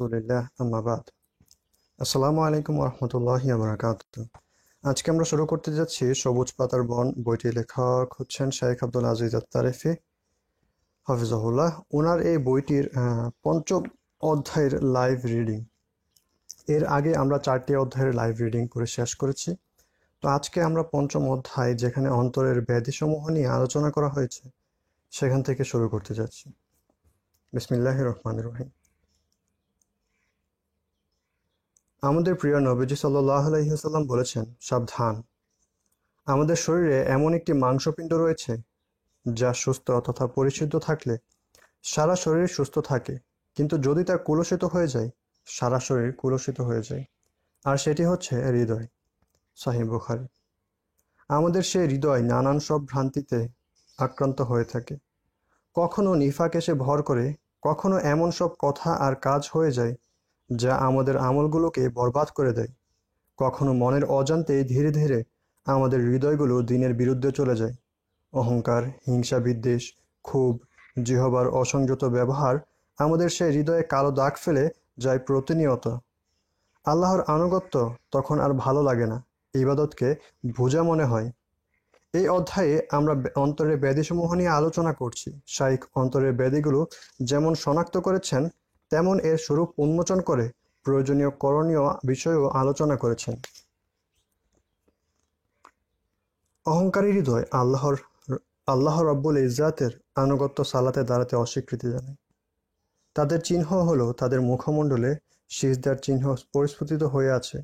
রাসূলিল্লাহ আম্মা বাদ। আসসালামু আলাইকুম ওয়া রাহমাতুল্লাহি ওয়া বারাকাতুহু। আজকে আমরা শুরু করতে যাচ্ছি সবুজ পাতার বন। বইটি লেখক হচ্ছেন শেখ আব্দুল আজিজ আত-তারিফি হাফিজাহুল্লাহ। ওনার এই বইটির পঞ্চম অধ্যায়ের লাইভ রিডিং। এর আগে আমরা 4টি অধ্যায়ের লাইভ রিডিং করে শেষ করেছি। তো আজকে আমরা পঞ্চম অধ্যায়, যেখানে অন্তরের ব্যাধিসমূহ নিয়ে আলোচনা করা হয়েছে, সেখান থেকে শুরু করতে যাচ্ছি। বিসমিল্লাহির রহমানির রহিম। আমাদের প্রিয় নবীজি সাল্লাল্লাহু আলাইহি ওয়াসাল্লাম বলেছেন, সাবধান, আমাদের শরীরে এমন একটি মাংসপিণ্ড রয়েছে যা সুস্থ তথা পরিশুদ্ধ থাকলে সারা শরীর সুস্থ থাকে, কিন্তু যদি তা কুলুষিত হয়ে যায়, সারা শরীর কুলুষিত হয়ে যায়। আর সেটি হচ্ছে হৃদয়। সহিহ বুখারী। আমাদের সেই হৃদয় নানান সব ভ্রান্তিতে আক্রান্ত হয়ে থাকে। কখনো নিফাক এসে ভর করে, কখনো এমন সব কথা আর কাজ হয়ে যায় যা আমাদের আমলগুলোকে বরবাদ করে দেয়। কখনো মনের অজান্তেই ধীরে ধীরে আমাদের হৃদয়গুলো দিনের বিরুদ্ধে চলে যায়। অহংকার, হিংসা, বিদ্বেষ, ক্ষোভ, জিহবার অসংযত ব্যবহার আমাদের সেই হৃদয়ে কালো দাগ ফেলে যায় প্রতিনিয়ত। আল্লাহর আনুগত্য তখন আর ভালো লাগে না, ইবাদতকে বোঝা মনে হয়। এই অধ্যায়ে আমরা অন্তরের ব্যাধিসমূহ নিয়ে আলোচনা করছি। শাইখ অন্তরের ব্যাধিগুলো যেমন শনাক্ত করেছেন, তেমন এর স্বরূপ উন্মোচন করে প্রয়োজনীয় করণীয় বিষয়েও আলোচনা করেছেন। অহংকারী হৃদয় আল্লাহ রব্বুল ইজ্জাতের আনুগত্য সালাতে দাঁড়াতে অস্বীকৃতি জানায়। তাদের চিহ্ন হলো তাদের মুখমণ্ডলে সিজদার চিহ্ন পরিস্ফুটিত হয়ে আছে।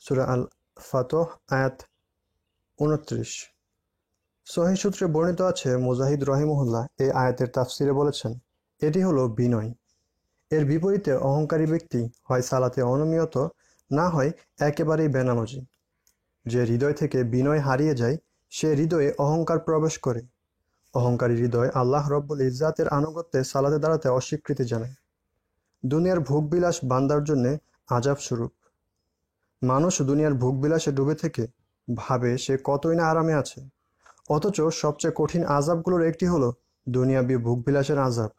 সূরা আল ফাতহ আয়াত 29। সহিহ সূত্রে বর্ণিত আছে, মুজাহিদ রহিমাহুল্লাহ এই আয়াতের তাফসিরে বলেছেন, এটি হলো বিনয়। এর বিপরীতে অহংকারী ব্যক্তি হয় সালাতে অনিয়মিত, না হয় একেবারেই বেনামাজি। যে হৃদয় থেকে বিনয় হারিয়ে যায়, সে হৃদয়ে অহংকার প্রবেশ করে। অহংকারী হৃদয় আল্লাহ রব্বুল ইজ্জাতের আনুগত্যে সালাতে দাঁড়াতে অস্বীকৃতি জানায়। দুনিয়ার ভোগবিলাস বান্দার জন্যে আযাব স্বরূপ। মানুষ দুনিয়ার ভোগবিলাসে ডুবে থেকে ভাবে সে কতই না আরামে আছে, অথচ সবচেয়ে কঠিন আযাবগুলোর একটি হলো দুনিয়াবি ভোগবিলাসের আযাব।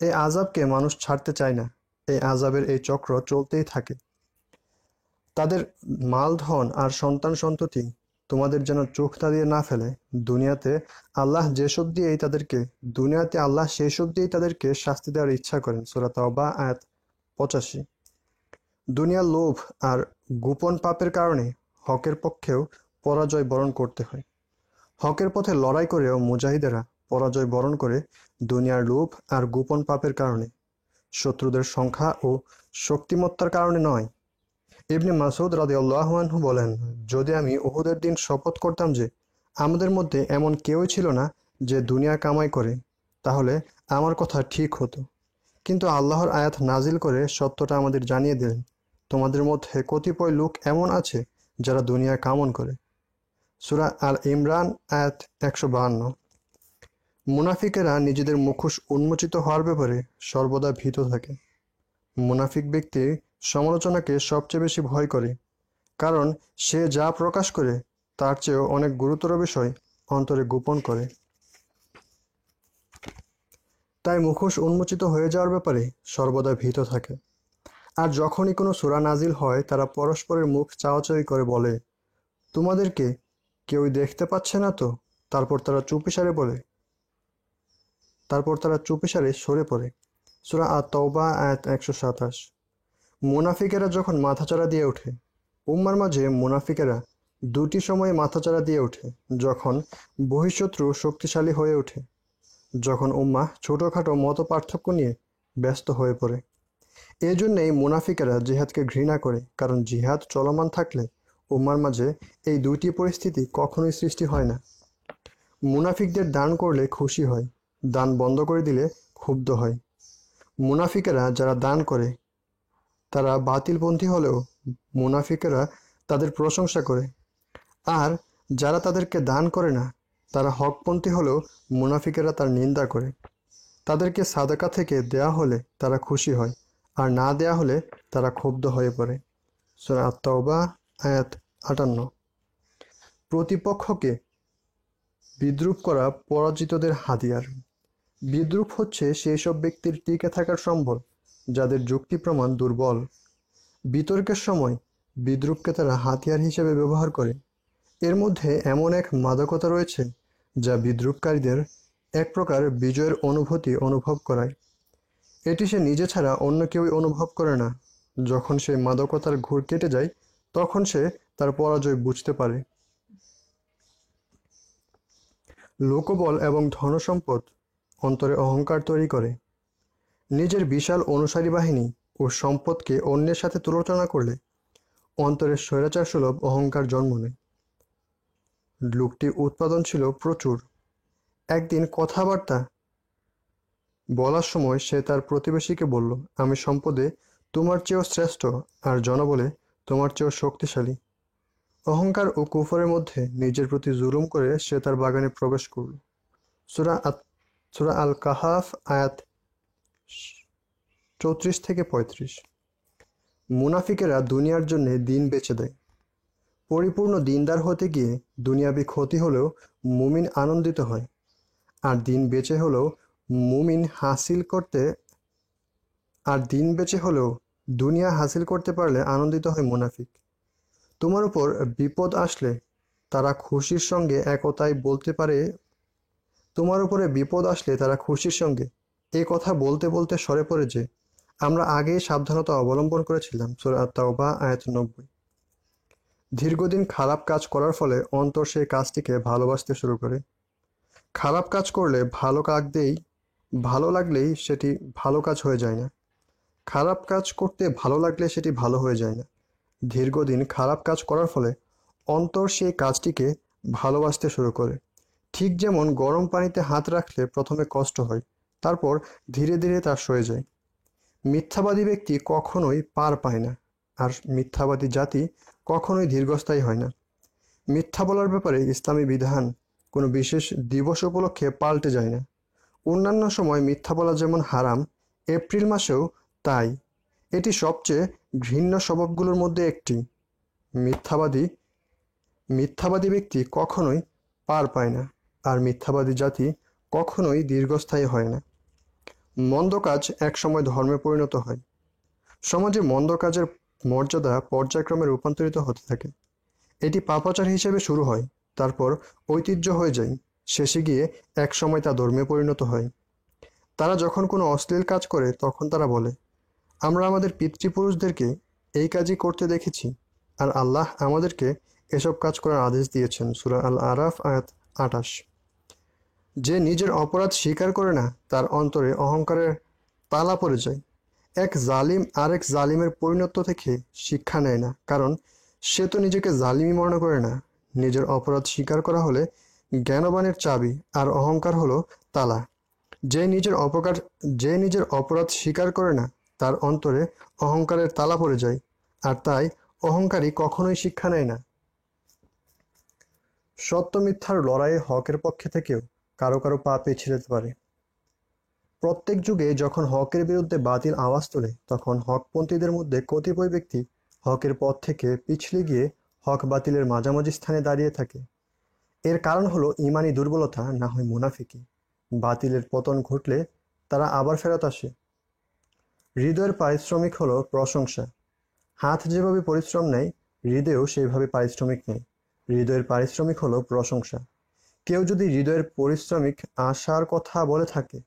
এই আযাবকে মানুষ ছাড়তে চায় না। এই আযাবের এই চক্র চলতেই থাকে। তাদের মালধন আর সন্তান সন্ততি তোমাদের যেন চোখ তাড়িয়ে না ফেলে। দুনিয়াতে আল্লাহ সেসব দিয়েই তাদেরকে শাস্তি দেওয়ার ইচ্ছা করেন। সূরা তাওবা আয়াত 85। দুনিয়ার লোভ আর গোপন পাপের কারণে হকের পক্ষেও পরাজয় বরণ করতে হয়। হকের পথে লড়াই করেও মুজাহিদেরা পরাজয় বরণ করে দুনিয়ার লোভ আর গোপন পাপের কারণে, শত্রুদের সংখ্যা ও শক্তিমত্তার কারণে নয়। ইবনে মাসউদ রাদিয়াল্লাহু আনহু বলেন, যদি আমি উহুদের দিন শপথ করতাম যে আমাদের মধ্যে এমন কেউই ছিল না যে দুনিয়া কামাই করে, তাহলে আমার কথা ঠিক হতো। কিন্তু আল্লাহর আয়াত নাজিল করে সত্যটা আমাদের জানিয়ে দিলেন, তোমাদের মধ্যে কতিপয় লোক এমন আছে যারা দুনিয়া কামন করে। সূরা আল ইমরান আয়াত 152। মুনাফিকেরা নিজেদের মুখোশ উন্মোচিত হওয়ার ব্যাপারে সর্বদা ভীত থাকে। মুনাফিক ব্যক্তি সমালোচনাকে সবচেয়ে বেশি ভয় করে, কারণ সে যা প্রকাশ করে তার চেয়েও অনেক গুরুতর বিষয় অন্তরে গোপন করে। তাই মুখোশ উন্মোচিত হয়ে যাওয়ার ব্যাপারে সর্বদা ভীত থাকে। আর যখনই কোনো সূরা নাজিল হয়, তারা পরস্পরের মুখ চাওয়াচাওয়ি করে বলে, তোমাদেরকে কেউই দেখতে পাচ্ছে না তো? তারপর তারা চুপিসারে সরে পড়ে। সূরা আত-তাওবা আয়াত 127। মুনাফিকেরা যখন মাথাচাড়া দিয়ে ওঠে। উম্মার মাঝে মুনাফিকেরা দুটি সময়ে মাথাচাড়া দিয়ে ওঠে: যখন বহিঃশত্রু শক্তিশালী হয়ে ওঠে, যখন উম্মাহ ছোটোখাটো মত পার্থক্য নিয়ে ব্যস্ত হয়ে পড়ে। এই জন্যেই মুনাফিকেরা জিহাদকে ঘৃণা করে, কারণ জিহাদ চলমান থাকলে উম্মার মাঝে এই দুইটি পরিস্থিতি কখনোই সৃষ্টি হয় না। মুনাফিকদের দান করলে খুশি হয়, দান বন্ধ করে দিলে ক্ষুব্ধ হয়। মুনাফিকেরা যারা দান করে তারা বাতিলপন্থী হলেও মুনাফিকেরা তাদের প্রশংসা করে, আর যারা তাদেরকে দান করে না তারা হকপন্থী হলেও মুনাফিকেরা তার নিন্দা করে। তাদেরকে সাদাকা থেকে দেয়া হলে তারা খুশি হয়, আর না দেয়া হলে তারা ক্ষুব্ধ হয়ে পড়ে। সূরা আত-তাওবা আয়াত 58। প্রতিপক্ষকে বিদ্রূপ করা পরাজিতদের হাতিয়ার। বিদ্রূপ হচ্ছে সেই সব ব্যক্তির টিকে থাকার সম্বল যাদের যুক্তি প্রমাণ দুর্বল। বিতর্কের সময় বিদ্রূপকে তারা হাতিয়ার হিসেবে ব্যবহার করে। এর মধ্যে এমন এক মাদকতা রয়েছে যা বিদ্রূপকারীদের এক প্রকার বিজয়ের অনুভূতি অনুভব করায়। এটি সে নিজে ছাড়া অন্য কেউই অনুভব করে না। যখন সেই মাদকতার ঘোর কেটে যায় তখন সে তার পরাজয় বুঝতে পারে। লোকবল এবং ধনসম্পদ অন্তরে অহংকার তৈরি করে। নিজের বিশাল অনুসারী বাহিনী ও সম্পদকে অন্যের সাথে তুলনা করলে অন্তরে স্বৈরাচারসুলভ অহংকার জন্ম নেয়। লোকটির উৎপাদন ছিল প্রচুর। একদিন কথাবার্তা বলার সময় সে তার প্রতিবেশীকে বলল, আমি সম্পদে তোমার চেয়েও শ্রেষ্ঠ, আর জনবলে তোমার চেয়েও শক্তিশালী। অহংকার ও কুফরের মধ্যে নিজের প্রতি জুলুম করে সে তার বাগানে প্রবেশ করল। সূরা আল কাহাফ আয়াত 34-35। মুনাফিকেরা দুনিয়ার জন্য দিন বেচে দেয়। পরিপূর্ণ দিনদার হতে গিয়ে দুনিয়াবি ক্ষতি হলেও মুমিন আনন্দিত হয়, আর দিন বেঁচে হলেও দুনিয়া হাসিল করতে পারলে আনন্দিত হয় মুনাফিক। তোমার উপর বিপদ আসলে তারা খুশির সঙ্গে এই কথা বলতে বলতে সরে পড়ে যে, আমরা আগেই সাবধানতা অবলম্বন করেছিলাম। সূরা আত-তাওবা আয়াত 90। দীর্ঘদিন খারাপ কাজ করার ফলে অন্তর সেই কাজটিকে ভালোবাসতে শুরু করে। খারাপ কাজ করলে ভালো লাগলেই সেটি ভালো কাজ হয়ে যায় না। খারাপ কাজ করতে ভালো লাগলে সেটি ভালো হয়ে যায় না। দীর্ঘদিন খারাপ কাজ করার ফলে অন্তর সেই কাজটিকে ভালোবাসতে শুরু করে। ঠিক যেমন গরম পানিতে হাত রাখলে প্রথমে কষ্ট হয়, তারপর ধীরে ধীরে তা সয়ে যায়। মিথ্যাবাদী ব্যক্তি কখনোই পার পায় না, আর মিথ্যাবাদী জাতি কখনোই দীর্ঘস্থায়ী হয় না। মিথ্যা বলার ব্যাপারে ইসলামী বিধান কোনো বিশেষ দিবস উপলক্ষে পাল্টে যায় না। অন্যান্য সময় মিথ্যা বলা যেমন হারাম, এপ্রিল মাসেও তাই। এটি সবচেয়ে ঘৃণ্য স্বভাবগুলোর মধ্যে একটি। মিথ্যাবাদী ব্যক্তি কখনোই পার পায় না, আর মিথ্যাবাদী জাতি কখনোই দীর্ঘস্থায়ী হয় না। মন্দ কাজ একসময় ধর্মে পরিণত হয়। সমাজে মন্দ কাজের মর্যাদা পর্যায়ক্রমে রূপান্তরিত হতে থাকে। এটি পাপাচার হিসেবে শুরু হয়, তারপর ঐতিহ্য হয়ে যায়, শেষে গিয়ে একসময় তা ধর্মে পরিণত হয়। তারা যখন কোনো অশ্লীল কাজ করে তখন তারা বলে, আমরা আমাদের পিতৃপুরুষদেরকে এই কাজই করতে দেখেছি, আর আল্লাহ আমাদেরকে এসব কাজ করার আদেশ দিয়েছেন। সূরা আল আরাফ আয়াত 28। যে নিজের অপরাধ স্বীকার করে না তার অন্তরে অহংকারের তালা পড়ে যায়। এক জালিম আরেক জালিমের পরিণত থেকে শিক্ষা নেয় না, কারণ সে তো নিজেকে জালিমই মনে করে না। নিজের অপরাধ স্বীকার করা হলে জ্ঞানবানের চাবি, আর অহংকার হলো তালা। যে নিজের অপরাধ স্বীকার করে না তার অন্তরে অহংকারের তালা পড়ে যায়, আর তাই অহংকারী কখনোই শিক্ষা নেয় না। সত্য মিথ্যার লড়াইয়ে হকের পক্ষে থেকেও কারো কারো পা পিছিয়ে যেতে পারে। প্রত্যেক যুগে যখন হকের বিরুদ্ধে বাতিল আওয়াজ তোলে তখন হকপন্থীদের মধ্যে কতিপয় ব্যক্তি হকের পথ থেকে পিছলে গিয়ে হক বাতিলের মাঝামাঝি স্থানে দাঁড়িয়ে থাকে। এর কারণ হলো ইমানি দুর্বলতা, না হয় মুনাফিকি। বাতিলের পতন ঘটলে তারা আবার ফেরত আসে। হৃদয়ের পারিশ্রমিক হলো প্রশংসা। হাত যেভাবে পরিশ্রম নেয়, হৃদয়েও সেইভাবে পারিশ্রমিক নেয়। হৃদয়ের পারিশ্রমিক হলো প্রশংসা। কেউ যদি হৃদয়ের পারিশ্রমিক আশার কথা বলে থাকে,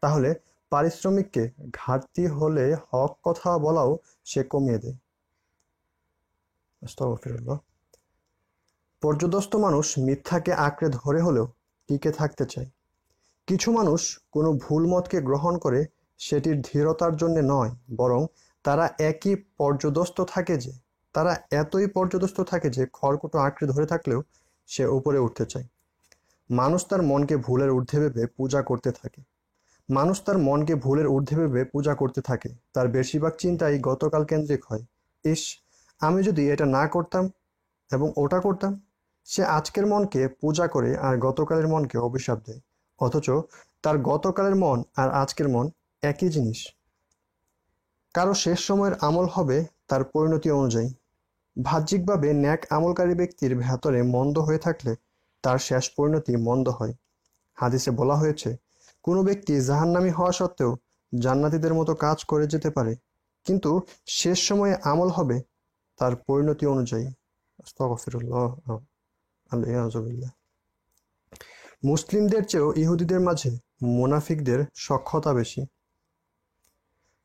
তাহলে পারিশ্রমিককে ঘাটতি হলে হক কথা বলাও সে কমিয়ে দেয়। আস্তাগফিরুল্লাহ। পর্যদস্ত মানুষ মিথ্যাকে আঁকড়ে ধরে হলেও টিকে থাকতে চায়। কিছু মানুষ কোনো ভুল মতকে গ্রহণ করে সেটির ধীরতার জন্য নয়, বরং তারা এতই পর্যদস্ত থাকে যে খড়কুটো আঁকড়ে ধরে থাকলেও সে উপরে উঠতে চায়। মানুষ তার মনকে ভুলের ঊর্ধ্বে ভেবে পূজা করতে থাকে। তার বেশিরভাগ চিন্তাই গতকাল কেন্দ্রিক হয়। ইস, আমি যদি এটা না করতাম এবং ওটা করতাম। সে আজকের মনকে পূজা করে আর গতকালের মনকে অভিশাপ দেয়, অথচ তার গতকালের মন আর আজকের মন একই জিনিস। কারো শেষ সময়ের আমল হবে তার পরিণতি অনুযায়ী। বাহ্যিকভাবে ন্যাক আমলকারী ব্যক্তির ভেতরে মন্দ হয়ে থাকলে তার শেষ পরিণতি মন্দ হয়। হাদিসে বলা হয়েছে, কোনো ব্যক্তি জাহান্নামী হওয়া সত্ত্বেও জান্নাতীদের মতো কাজ করে যেতে পারে, কিন্তু শেষ সময়ে আমল হবে তার পরিণতি অনুযায়ী। আস্তাগফিরুল্লাহ, আলিয়াযুবিল্লাহ। মুসলিমদের চেয়েও ইহুদিদের মাঝে মুনাফিকদের সখ্যতা বেশি।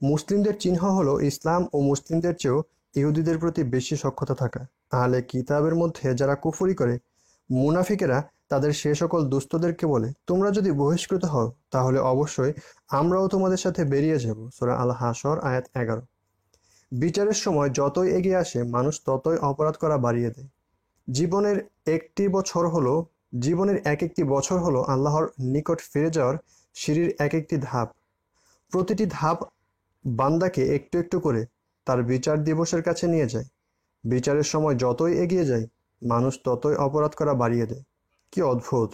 মুসলিমদের চিহ্ন হলো ইসলাম ও মুসলিমদের চেয়েও ইহুদিদের প্রতি বেশি সখ্যতা থাকা। আহলে কিতাবের মধ্যে যারা কুফরি করে, মুনাফিকেরা তাদের সে সকল দুস্থদেরকে বলে, তোমরা যদি বহিষ্কৃত হও তাহলে অবশ্যই আমরাও তোমাদের সাথে বেরিয়ে যাব। সূরা আল হাশর আয়াত 11। বিচারের সময় যতই এগিয়ে আসে মানুষ ততই অপরাধ করা বাড়িয়ে দেয়। জীবনের এক একটি বছর হলো আল্লাহর নিকট ফিরে যাওয়ার সিঁড়ির এক একটি ধাপ। প্রতিটি ধাপ বান্দাকে একটু একটু করে তার বিচার দিবসের কাছে নিয়ে যায়। বিচারের সময় যতই এগিয়ে যায় মানুষ ততই অপরাধ করা বাড়িয়ে দেয়। কি অদ্ভুত!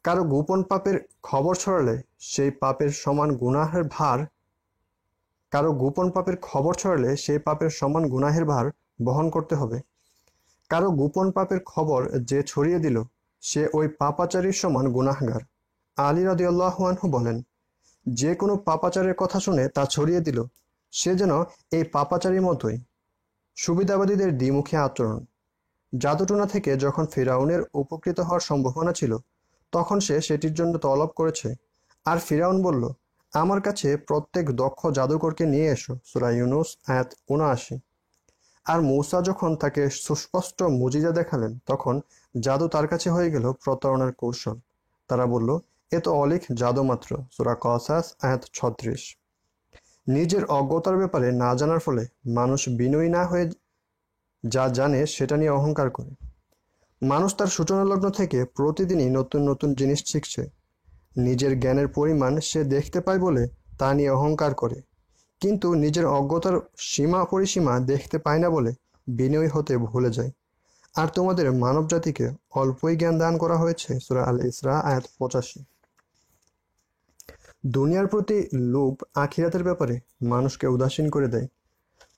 কারো গোপন পাপের খবর ছড়ালে সেই পাপের সমান গুনাহের ভার বহন করতে হবে। কারো গোপন পাপের খবর যে ছড়িয়ে দিল সে ওই পাপাচারীর সমান গুনাহগার। আলী রাদিয়াল্লাহু আনহু বলেন, যে কোনো পাপাচারের কথা শুনে তা ছড়িয়ে দিল সে যেন এই পাপাচারীর মতোই। সুবিধাবাদীদের দ্বিমুখী আচরণ। জাদুটোনা থেকে যখন ফিরাউনের উপকৃত হওয়ার সম্ভাবনা ছিল তখন সে সেটির জন্য তলব করেছে, আর ফিরাউন বলল, আমার কাছে প্রত্যেক দক্ষ জাদুকরকে নিয়ে এসো। সূরা ইউনুস আয়াত ৭৯। আর মূসা যখন তাকে সুস্পষ্ট মুজিজা দেখালেন তখন জাদু তার কাছে হয়ে গেল প্রতারণার কৌশল। তারা বলল, এ তো অলিখ জাদু মাত্র। সূরা কসাস আয়াত ৩৬। নিজের অজ্ঞতার ব্যাপারে না জানার ফলে মানুষ বিনয়ী না হয়ে যা জানে সেটা নিয়ে অহংকার করে। মানুষ তার সূচনা লগ্ন থেকে প্রতিদিনই নতুন নতুন জিনিস শিখছে। নিজের জ্ঞানের পরিমাণ সে দেখতে পায় বলে তা নিয়ে অহংকার করে, কিন্তু নিজের অজ্ঞতার সীমা পরিসীমা দেখতে পায় না বলে বিনয়ী হতে ভুলে যায়। আর তোমাদের মানব জাতিকে অল্পই জ্ঞান দান করা হয়েছে। সূরা আল ইসরা আয়াত ৮৫। দুনিয়ার প্রতি লোভ আখিরাতের ব্যাপারে মানুষকে উদাসীন করে দেয়।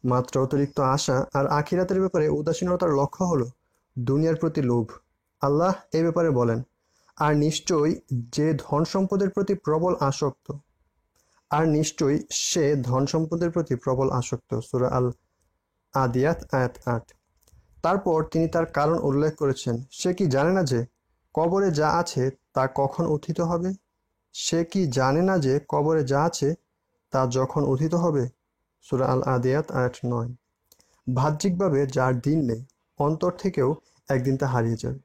মাত্র অতিরিক্ত আশা আর আখিরাতের ব্যাপারে উদাসীনতার লক্ষ্য হলো দুনিয়ার প্রতি লোভ। আল্লাহ এ ব্যাপারে বলেন, আর নিশ্চয়ই সে ধন সম্পদের প্রতি প্রবল আসক্ত। সূরা আল আদিয়াত আয়াত ৮। তারপর তিনি তার কারণ উল্লেখ করেছেন, সে কি জানে না যে কবরে যা আছে তা কখন উত্থিত হবে? সূরা আল আদিয়াত আয়াত ৯। বাহ্যিকভাবে যার দিন নেই, অন্তর থেকেও একদিন তা হারিয়ে যাবে।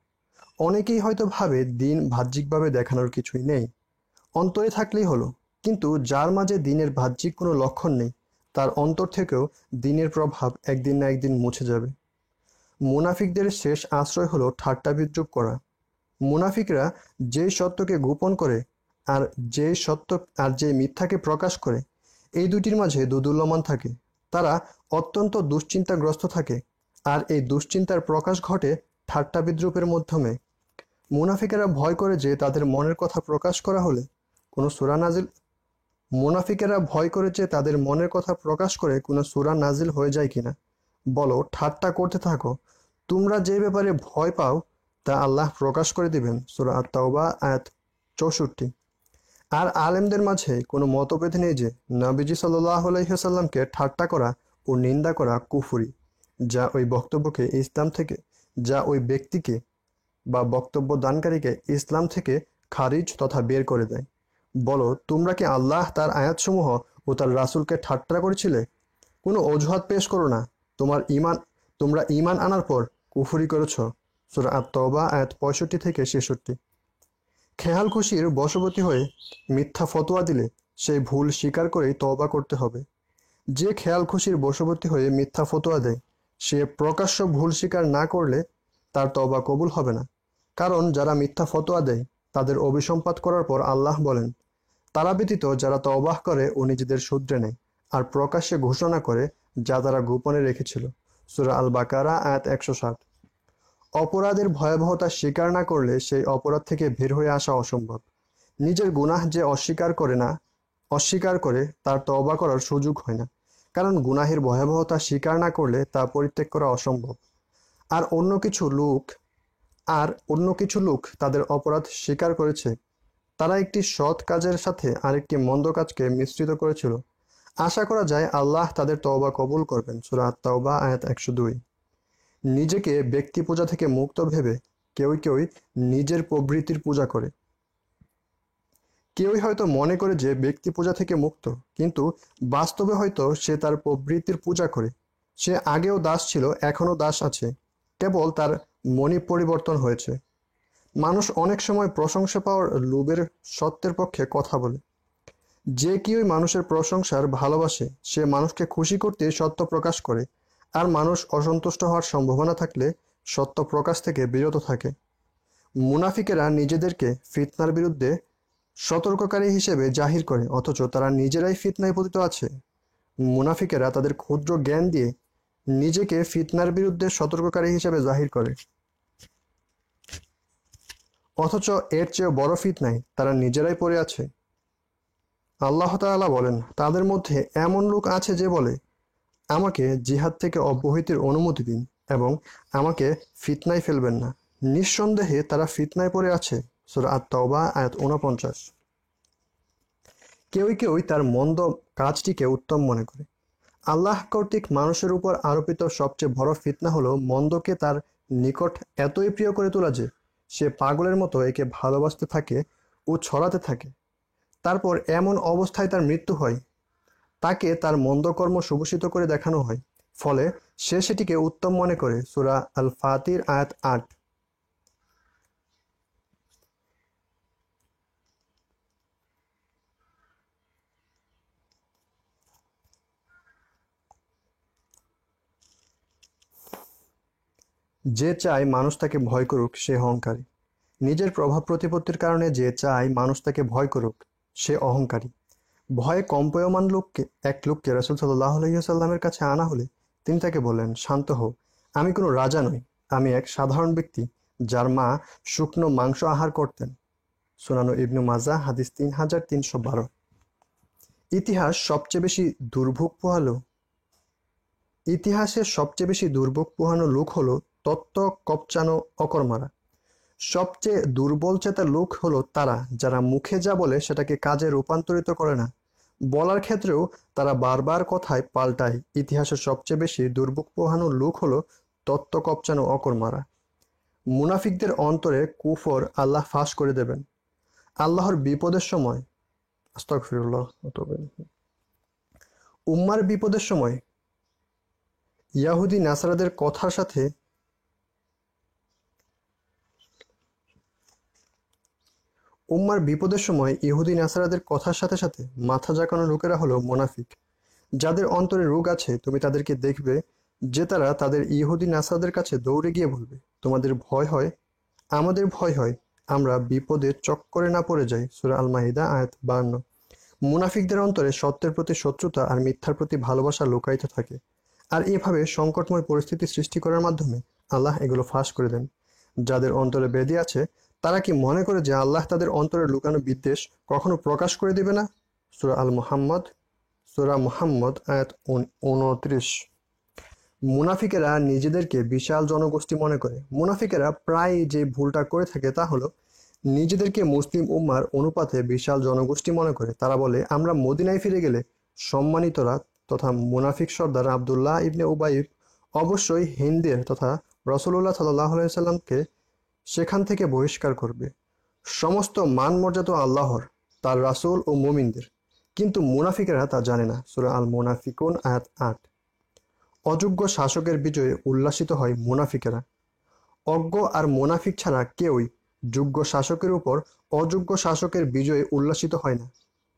অনেকেই হয়তো ভাবে দিন বাহ্যিকভাবে দেখানোর কিছুই নেই, অন্তরে থাকলেই হলো। কিন্তু যার মাঝে দিনের বাহ্যিক কোনো লক্ষণ নেই তার অন্তর থেকেও দিনের প্রভাব একদিন না একদিন মুছে যাবে। মুনাফিকদের শেষ আশ্রয় হলো ঠাট্টা বিদ্রূপ করা। মুনাফিকরা যেই সত্যকে গোপন করে আর যেই মিথ্যাকে প্রকাশ করে, এই দুটির মাঝে দোদুল্যমান থাকে। তারা অত্যন্ত দুশ্চিন্তাগ্রস্ত থাকে, আর এই দুশ্চিন্তার প্রকাশ ঘটে ঠাট্টা বিদ্রূপের মাধ্যমে। মুনাফিকেরা ভয় করে যে তাদের মনের কথা প্রকাশ করা হলে কোনো সূরা নাজিল হয়ে যায় কিনা। বলো, ঠাট্টা করতে থাকো, তোমরা যে ব্যাপারে ভয় পাও তা আল্লাহ প্রকাশ করে দিবেন। সূরা আত-তাওবা আয়াত ৬৪। আর আলেমদের মাঝে কোনো মতভেদ নেই যে নবীজি সাল্লাল্লাহু আলাইহি ওয়াসাল্লামকে ঠাট্টা করা ও নিন্দা করা কুফরি, যা ওই ব্যক্তিকে বা বক্তব্য দানকারীকে ইসলাম থেকে খারিজ তথা বের করে দেয়। বলো, তোমরা কি আল্লাহ তার আয়াতসমূহ ও তার রাসূলকে ঠাট্টা করেছিলে? কোনো অজুহাত পেশ করো না। তোমরা ঈমান আনার পর কুফরি করেছ। সূরা আত-তাওবা আয়াত ৬৫ থেকে ৬৬। খেয়াল খুশির বশবর্তী হয়ে মিথ্যা ফতোয়া দিলে সেই ভুল স্বীকার করেই তওবা করতে হবে। যে খেয়াল খুশির বশবর্তী হয়ে মিথ্যা ফতোয়া দেয় সে প্রকাশ্য ভুল স্বীকার না করলে তার তওবা কবুল হবে না। কারণ যারা মিথ্যা ফতোয়া দেয় তাদের অভিসম্পাত করার পর আল্লাহ বলেন, তারা ব্যতীত যারা তওবাহ করে ও নিজেদের শুধরে নেয় আর প্রকাশ্যে ঘোষণা করে যা তারা গোপনে রেখেছিল। সূরা আল বাকারা আয়াত ১৬০। অপরাধের ভয়াবহতা স্বীকার না করলে সেই অপরাধ থেকে বের হয়ে আসা অসম্ভব। নিজের গুনাহ যে অস্বীকার করে তার তওবা করার সুযোগ হয় না, কারণ গুনাহের ভয়াবহতা স্বীকার না করলে তা পরিত্যাগ করা অসম্ভব। আর অন্য কিছু লোক তাদের অপরাধ স্বীকার করেছে, তারা একটি সৎ কাজের সাথে আরেকটি মন্দ কাজকে মিশ্রিত করেছিল। আশা করা যায় আল্লাহ তাদের তওবা কবুল করবেন। সূরা আত-তাওবা আয়াত 102। নিজেকে ব্যক্তি পূজা থেকে মুক্ত ভেবে কেউই নিজের প্রবৃত্তির পূজা করে। কেউই হয়তো মনে করে যে ব্যক্তি পূজা থেকে মুক্ত, কিন্তু বাস্তবে হয়তো সে তার প্রবৃত্তির পূজা করে। সে আগেও দাস ছিল, এখনও দাস আছে, কেবল তার মনি পরিবর্তন হয়েছে। মানুষ অনেক সময় প্রশংসা পাওয়ার লোভের সত্যের পক্ষে কথা বলে। যে কেউই মানুষের প্রশংসার ভালোবাসে সে মানুষকে খুশি করতে সত্য প্রকাশ করে, আর মানুষ অসন্তুষ্ট হওয়ার সম্ভাবনা থাকলে সত্য প্রকাশ থেকে বিরত থাকে। মুনাফিকেরা নিজেদেরকে ফিতনার বিরুদ্ধে সতর্ককারী হিসেবে জাহির করে, অথচ তারা নিজেরাই ফিতনায় পতিত আছে। মুনাফিকেরা তাদের ক্ষুদ্র জ্ঞান দিয়ে নিজেকে ফিতনার বিরুদ্ধে সতর্ককারী হিসেবে জাহির করে, অথচ এর চেয়ে বড় ফিতনায় তারা নিজেরাই পড়ে আছে। আল্লাহ তাআলা বলেন, তাদের মধ্যে এমন লোক আছে যে বলে, আমাকে জিহাদ থেকে অব্যাহতির অনুমতি দিন এবং আমাকে ফিতনায় ফেলবেন না। নিঃসন্দেহে তারা ফিতনায় পড়ে আছে। সূরা আত-তাওবা আয়াত 49। কেউই তার মন্দ কাজটিকে উত্তম মনে করে। আল্লাহ কর্তৃক মানুষের উপর আরোপিত সবচেয়ে বড় ফিতনা হলো মন্দকে তার নিকট এতই প্রিয় করে তোলা যে সে পাগলের মতো একে ভালোবাসতে থাকে ও ছড়াতে থাকে। তারপর এমন অবস্থায় তার মৃত্যু হয়, তাকে তার মন্দকর্ম সুঘোষিত করে দেখানো হয়, ফলে সে সেটিকে উত্তম মনে করে। সূরা আল ফাতির আয়াত 8। যে চায় মানুষ তাকে ভয় করুক সে অহংকারী। নিজের প্রভাব প্রতিপত্তির কারণে যে চায় মানুষ তাকে ভয় করুক সে অহংকারী। ভয়ে কম্পয়মান এক লোককে রাসূল সাল্লাল্লাহু আলাইহি ওয়াসাল্লামের কাছে আনা হলে তিনি তাকে বললেন, শান্ত হও, আমি কোনো রাজা নই, আমি এক সাধারণ ব্যক্তি যার মা শুকনো মাংস আহার করতেন। সুনান ইবনে মাজাহ হাদিস 3312। ইতিহাস সবচেয়ে বেশি দুর্ভোগ পোহালো ইতিহাসের সবচেয়ে বেশি দুর্ভোগ পোহানো লোক হলো তত্ত্ব কপচানো অকর্মারা। সবচেয়ে দুর্বল চেতা লোক হলো তারা যারা মুখে যা বলে সেটাকে কাজে রূপান্তরিত করে না, বলার ক্ষেত্রেও তারা বারবার কথায় পাল্টায়। ইতিহাসের সবচেয়ে বেশি দুর্ভোগ পোহানো লোক হলো তত্ত্ব কপচানো অকর্মারা। মুনাফিকদের অন্তরে কুফর আল্লাহ ফাঁস করে দেবেন। আল্লাহর বিপদের সময় আস্তাগফিরুল্লাহ উম্মার বিপদের সময় ইয়াহুদি নাসারাদের কথার সাথে উম্মার বিপদের সময় ইহুদি নাসারাদের কথার সাথে সাথে মাথা ঝাঁকানো লোকেরা হলো মুনাফিক। যাদের অন্তরে রোগ আছে তুমি তাদেরকে দেখবে যে তারা তাদের ইহুদি নাসারাদের কাছে দৌড়ে গিয়ে বলবে, তোমাদের ভয় হয়, আমাদের ভয় হয়, আমরা বিপদে চক্করে না পড়ে যাই। সূরা আল মাইদা আয়াত 52। মুনাফিকদের অন্তরে সত্যের প্রতি শত্রুতা আর মিথ্যার প্রতি ভালোবাসা লুকায়িত থাকে, আর এভাবে সংকটময় পরিস্থিতি সৃষ্টি করার মাধ্যমে আল্লাহ এগুলো ফাঁস করে দেন। যাদের অন্তরে ব্যাধি আছে তারা কি মনে করে যে আল্লাহ তাদের অন্তরে লুকানো বিদ্বেষ কখনো প্রকাশ করে দেবে না? সূরা মুহাম্মদ আয়াত 29। মুনাফিকেরা নিজেদেরকে বিশাল জনগোষ্ঠী মনে করে। মুনাফিকেরা প্রায় যে ভুলটা করে থাকে তা হলো নিজেদেরকে মুসলিম উম্মার অনুপাতে বিশাল জনগোষ্ঠী মনে করে। তারা বলে, আমরা মদিনায় ফিরে গেলে সম্মানিতরা তথা মুনাফিক সর্দার আবদুল্লাহ ইবনে উবাই অবশ্যই হিন্দের তথা রাসূলুল্লাহ সাল্লাল্লাহু আলাইহি সাল্লামকে সেখান থেকে বহিষ্কার করবে। সমস্ত মান মর্যাদা আল্লাহর, তার রাসূল ও মুমিনদের, কিন্তু মুনাফিকেরা তা জানে না। সূরা আল মুনাফিকুন আয়াত 8। অযোগ্য শাসকের বিজয়ে উল্লাসিত হয় মুনাফিকেরা। অজ্ঞ আর মুনাফিক ছাড়া কেউই যোগ্য শাসকের উপর অযোগ্য শাসকের বিজয়ে উল্লাসিত হয় না।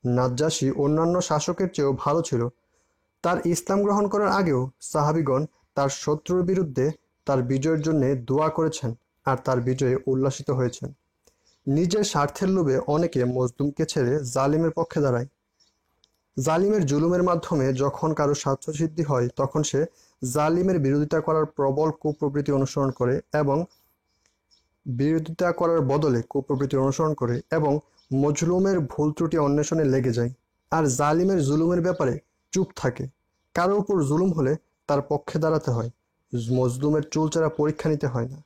নাজ্জাশী অন্যান্য শাসকের চেয়েও ভালো ছিল। তার ইসলাম গ্রহণ করার আগেও সাহাবীগণ তার শত্রুর বিরুদ্ধে তার বিজয়ের জন্য দোয়া করেছেন আর তার বিজয়ে উল্লাসিত হয়েছেন। নিজের স্বার্থের লোভে অনেকে মজলুমকে ছেড়ে জালিমের পক্ষে দাঁড়ায়। জালিমের জুলুমের মাধ্যমে যখন কারো স্বার্থসিদ্ধি হয় তখন সে জালিমের বিরোধিতা করার প্রবল কুপ্রবৃত্তি অনুসরণ করে এবং মজলুমের ভুল ত্রুটি অন্বেষণে লেগে যায়, আর জালিমের জুলুমের ব্যাপারে চুপ থাকে। কারো উপর জুলুম হলে তার পক্ষে দাঁড়াতে হয়, মজলুমের চুলচেরা পরীক্ষা নিতে হয় না।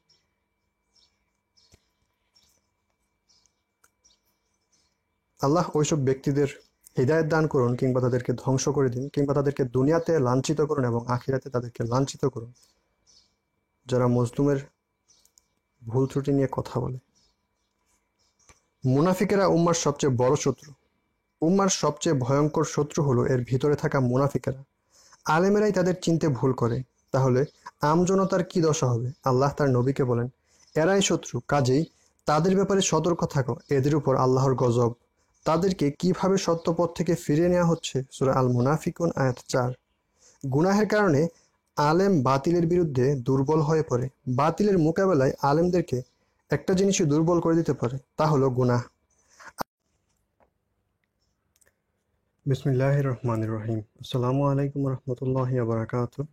আল্লাহ ওইসব ব্যক্তিদের হিদায়াত দান করুন, কিংবা তাদেরকে ধ্বংস করে দিন, কিংবা তাদেরকে দুনিয়াতে লাঞ্ছিত করুন এবং আখিরাতে তাদেরকে লাঞ্ছিত করুন, যারা মজলুমের ভুল ত্রুটি নিয়ে কথা বলে। মুনাফিকেরা উম্মার সবচেয়ে বড় শত্রু। উম্মার সবচেয়ে ভয়ঙ্কর শত্রু হলো এর ভিতরে থাকা মুনাফিকেরা। আলেমেরাই তাদের চিনতে ভুল করে, তাহলে আমজনতার কি দশা হবে? আল্লাহ তার নবীকে বলেন, এরাই শত্রু, কাজেই তাদের ব্যাপারে সতর্ক থাকো, এদের উপর আল্লাহর গজব। তাদেরকে কিভাবে সত্যপথ থেকে ফিরিয়ে নেওয়া হচ্ছে? সূরা আল মুনাফিকুন আয়াত 4। গুনাহের কারণে আলেম বাতিলের বিরুদ্ধে দুর্বল হয়ে পড়ে। বাতিলের মোকাবেলায় আলেমদেরকে একটা জিনিসই দুর্বল করে দিতে পারে, তা হলো গুনাহ। বিসমিল্লাহির রহমানির রহিম। আসসালামু আলাইকুম রহমতুল্লাহি ওয়া বারাকাতুহু।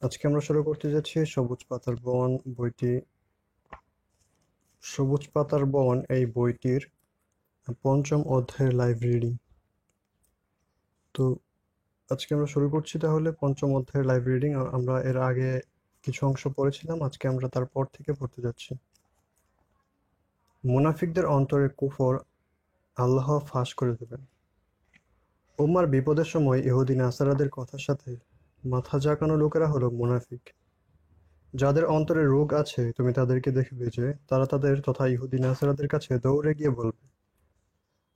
আজকে আমরা শুরু করতে যাচ্ছি সবুজ পাতার বন বইটি। সবুজ পাতার বন এই বইটির ৫ম অধ্যায়ের লাইভ রিডিং। তো আজকে আমরা শুরু করছি তাহলে ৫ম অধ্যায়ের লাইভ রিডিং। আমরা এর আগে কিছু অংশ পড়েছিলাম, আজকে আমরা তারপর থেকে পড়তে যাচ্ছি। মুনাফিকদের অন্তরে কুফর আল্লাহ ফাঁস করে দেবেন। উম্মার বিপদের সময় ইহুদি নাসারাদের কথার সাথে মাথা ঝাঁকানো লোকেরা হলো মুনাফিক। যাদের অন্তরে রোগ আছে, তুমি তাদেরকে দেখবে যে তারা তাদের তথা ইহুদি নাসারাদের কাছে দৌড়ে গিয়ে বলবে,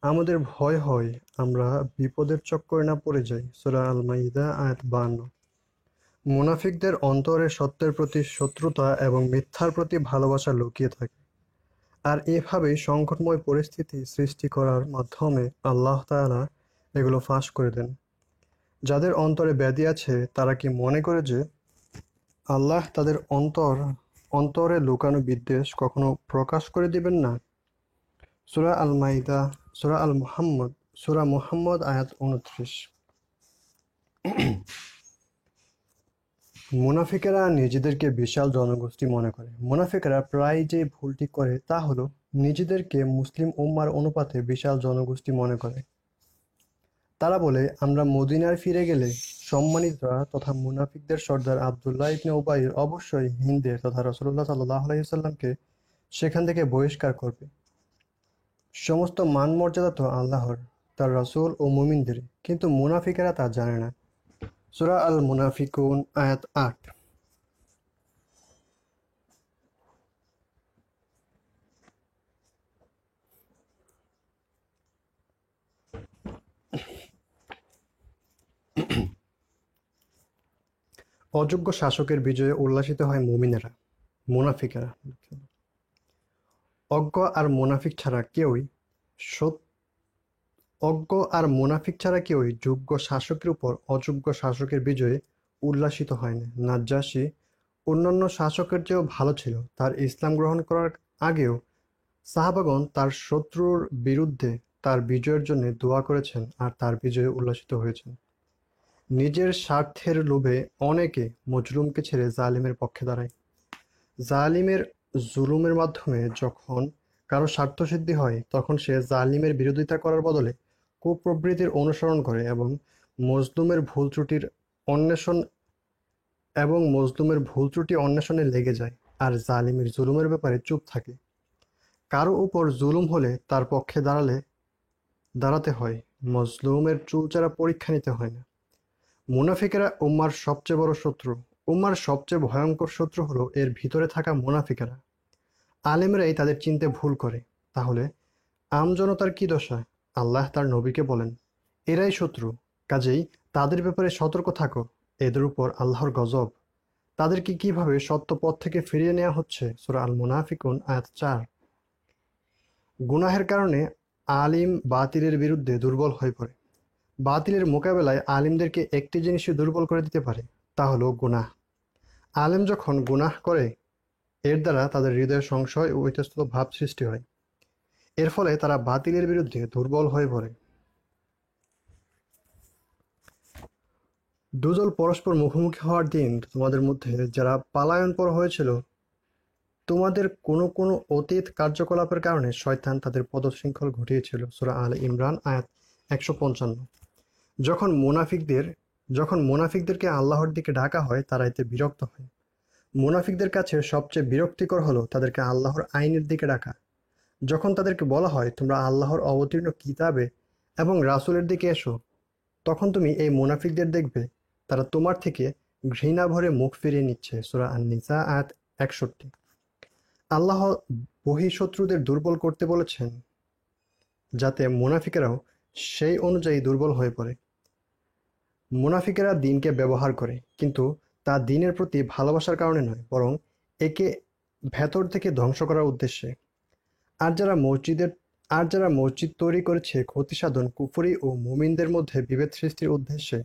আমাদের ভয় হয় আমরা বিপদের চক্করে না পড়ে যাই। সূরা আল মাইদা আয়াত 52। মুনাফিকদের অন্তরে সত্যের প্রতি শত্রুতা এবং মিথ্যার প্রতি ভালোবাসা লুকিয়ে থাকে, আর এভাবেই সংকটময় পরিস্থিতি সৃষ্টি করার মাধ্যমে আল্লাহ তাআলা এগুলো ফাঁস করে দেন। যাদের অন্তরে ব্যাধি আছে তারা কি মনে করে যে আল্লাহ তাদের অন্তরে লুকানো বিদ্বেষ কখনো প্রকাশ করে দিবেন না? সূরা আল মাইদা সূরা মুহাম্মদ আয়াত 29। মুনাফিকেরা নিজেদেরকে বিশাল জনগোষ্ঠী মনে করে। মুনাফিকেরা প্রায় যে ভুলটি করে তা হলো নিজেদেরকে মুসলিম উম্মার অনুপাতে বিশাল জনগোষ্ঠী মনে করে। তারা বলে, আমরা মদিনায় ফিরে গেলে সম্মানিতরা তথা মুনাফিকদের সর্দার আবদুল্লাহ ইবনে উবাই অবশ্যই হিন্দের তথা রাসূলুল্লাহ সাল্লাল্লাহু আলাইহি ওয়াসাল্লামকে সেখান থেকে বহিষ্কার করবে। সমস্ত মান মর্যাদা তো আল্লাহর, তার রাসূল ও মুমিনদের, কিন্তু মুনাফিকেরা তা জানে না। সূরা আল মুনাফিকুন আয়াত 8। অযোগ্য শাসকের বিজয়ে উল্লাসিত হয় মুমিনেরা। মুনাফিকেরা অজ্ঞ আর মুনাফিক ছাড়া কেউই যোগ্য শাসকের উপর অযোগ্য শাসকের বিজয়ে উল্লাসিত হয় না। নাজ্জাশী অন্যান্য শাসকের চেয়েও ভালো ছিল। তার ইসলাম গ্রহণ করার আগেও সাহাবাগণ তার শত্রুর বিরুদ্ধে তার বিজয়ের জন্য দোয়া করেছেন আর তার বিজয়ে উল্লাসিত হয়েছেন। নিজের স্বার্থের লোভে অনেকে মজলুমকে ছেড়ে জালিমের পক্ষে দাঁড়ায়। জালিমের জুলুমের মাধ্যমে যখন কারো স্বার্থসিদ্ধি হয়, তখন সে জালিমের বিরোধিতা করার বদলে কুপ্রবৃত্তির অনুসরণ করে এবং মজলুমের ভুল ত্রুটি অন্বেষণে লেগে যায়, আর জালিমের জুলুমের ব্যাপারে চুপ থাকে। কারো উপর জুলুম হলে তার পক্ষে দাঁড়াতে হয়, মজলুমের চুলচেরা পরীক্ষা নিতে হয় না। মুনাফিকেরা উম্মার সবচেয়ে বড় শত্রু। উম্মার সবচেয়ে ভয়ঙ্কর শত্রু হলো এর ভিতরে থাকা মুনাফিকেরা। আলেমরাই তাদের চিনতে ভুল করে, তাহলে আমজনতার কি দশা? আল্লাহ তার নবীকে বলেন, এরাই শত্রু, কাজেই তাদের ব্যাপারে সতর্ক থাকো, এদের উপর আল্লাহর গজব। তাদেরকে কিভাবে সত্য পথ থেকে ফিরিয়ে নেওয়া হচ্ছে? সূরা আল মুনাফিকুন আয়াত 4। গুনাহের কারণে আলিম বাতিলের বিরুদ্ধে দুর্বল হয়ে পড়ে। বাতিলের মোকাবেলায় আলিমদেরকে একটি জিনিসই দুর্বল করে দিতে পারে, তা হলো গুনাহ। আলেম যখন গুনাহ করে, এর দ্বারা তাদের হৃদয়ে সংশয় ও ইতস্তত ভাব সৃষ্টি হয়। এর ফলে তারা বাতিলের বিরুদ্ধে দুর্বল হয়ে পড়ে। দুদল পরস্পর মুখোমুখি হওয়ার দিন তোমাদের মধ্যে যারা পালায়নপর হয়েছিল, তোমাদের কোনো কোনো অতীত কার্যকলাপের কারণে শয়তান তাদের পদশৃঙ্খল ঘটিয়েছিল। সূরা আলে ইমরান আয়াত 155। যখন মুনাফিকদেরকে আল্লাহর দিকে ডাকা হয়, তারা এতে বিরক্ত হয়। মুনাফিকদের কাছে সবচেয়ে বিরক্তিকর হলো তাদেরকে আল্লাহর আইনের দিকে ডাকা। যখন তাদেরকে বলা হয় তোমরা আল্লাহর অবতীর্ণ কিতাবে এবং রাসূলের দিকে এসো, তখন তুমি এই মুনাফিকদের দেখবে তারা তোমার থেকে ঘৃণা ভরে মুখ ফিরিয়ে নিচ্ছে। সূরা আন-নিসা আয়াত ৬১। আল্লাহ বহিঃশত্রুদের দুর্বল করতে বলেছেন যাতে মুনাফিকেরাও সেই অনুযায়ী দুর্বল হয়ে পড়ে। মুনাফিকেরা দ্বীনকে ব্যবহার করে, কিন্তু তা দ্বীনের প্রতি ভালোবাসার কারণে নয়, বরং একে ভেতর থেকে ধ্বংস করার উদ্দেশ্যে। আর যারা মসজিদ তৈরি করেছে ক্ষতিসাধন, কুফরি ও মুমিনদের মধ্যে বিভেদ সৃষ্টির উদ্দেশ্যে।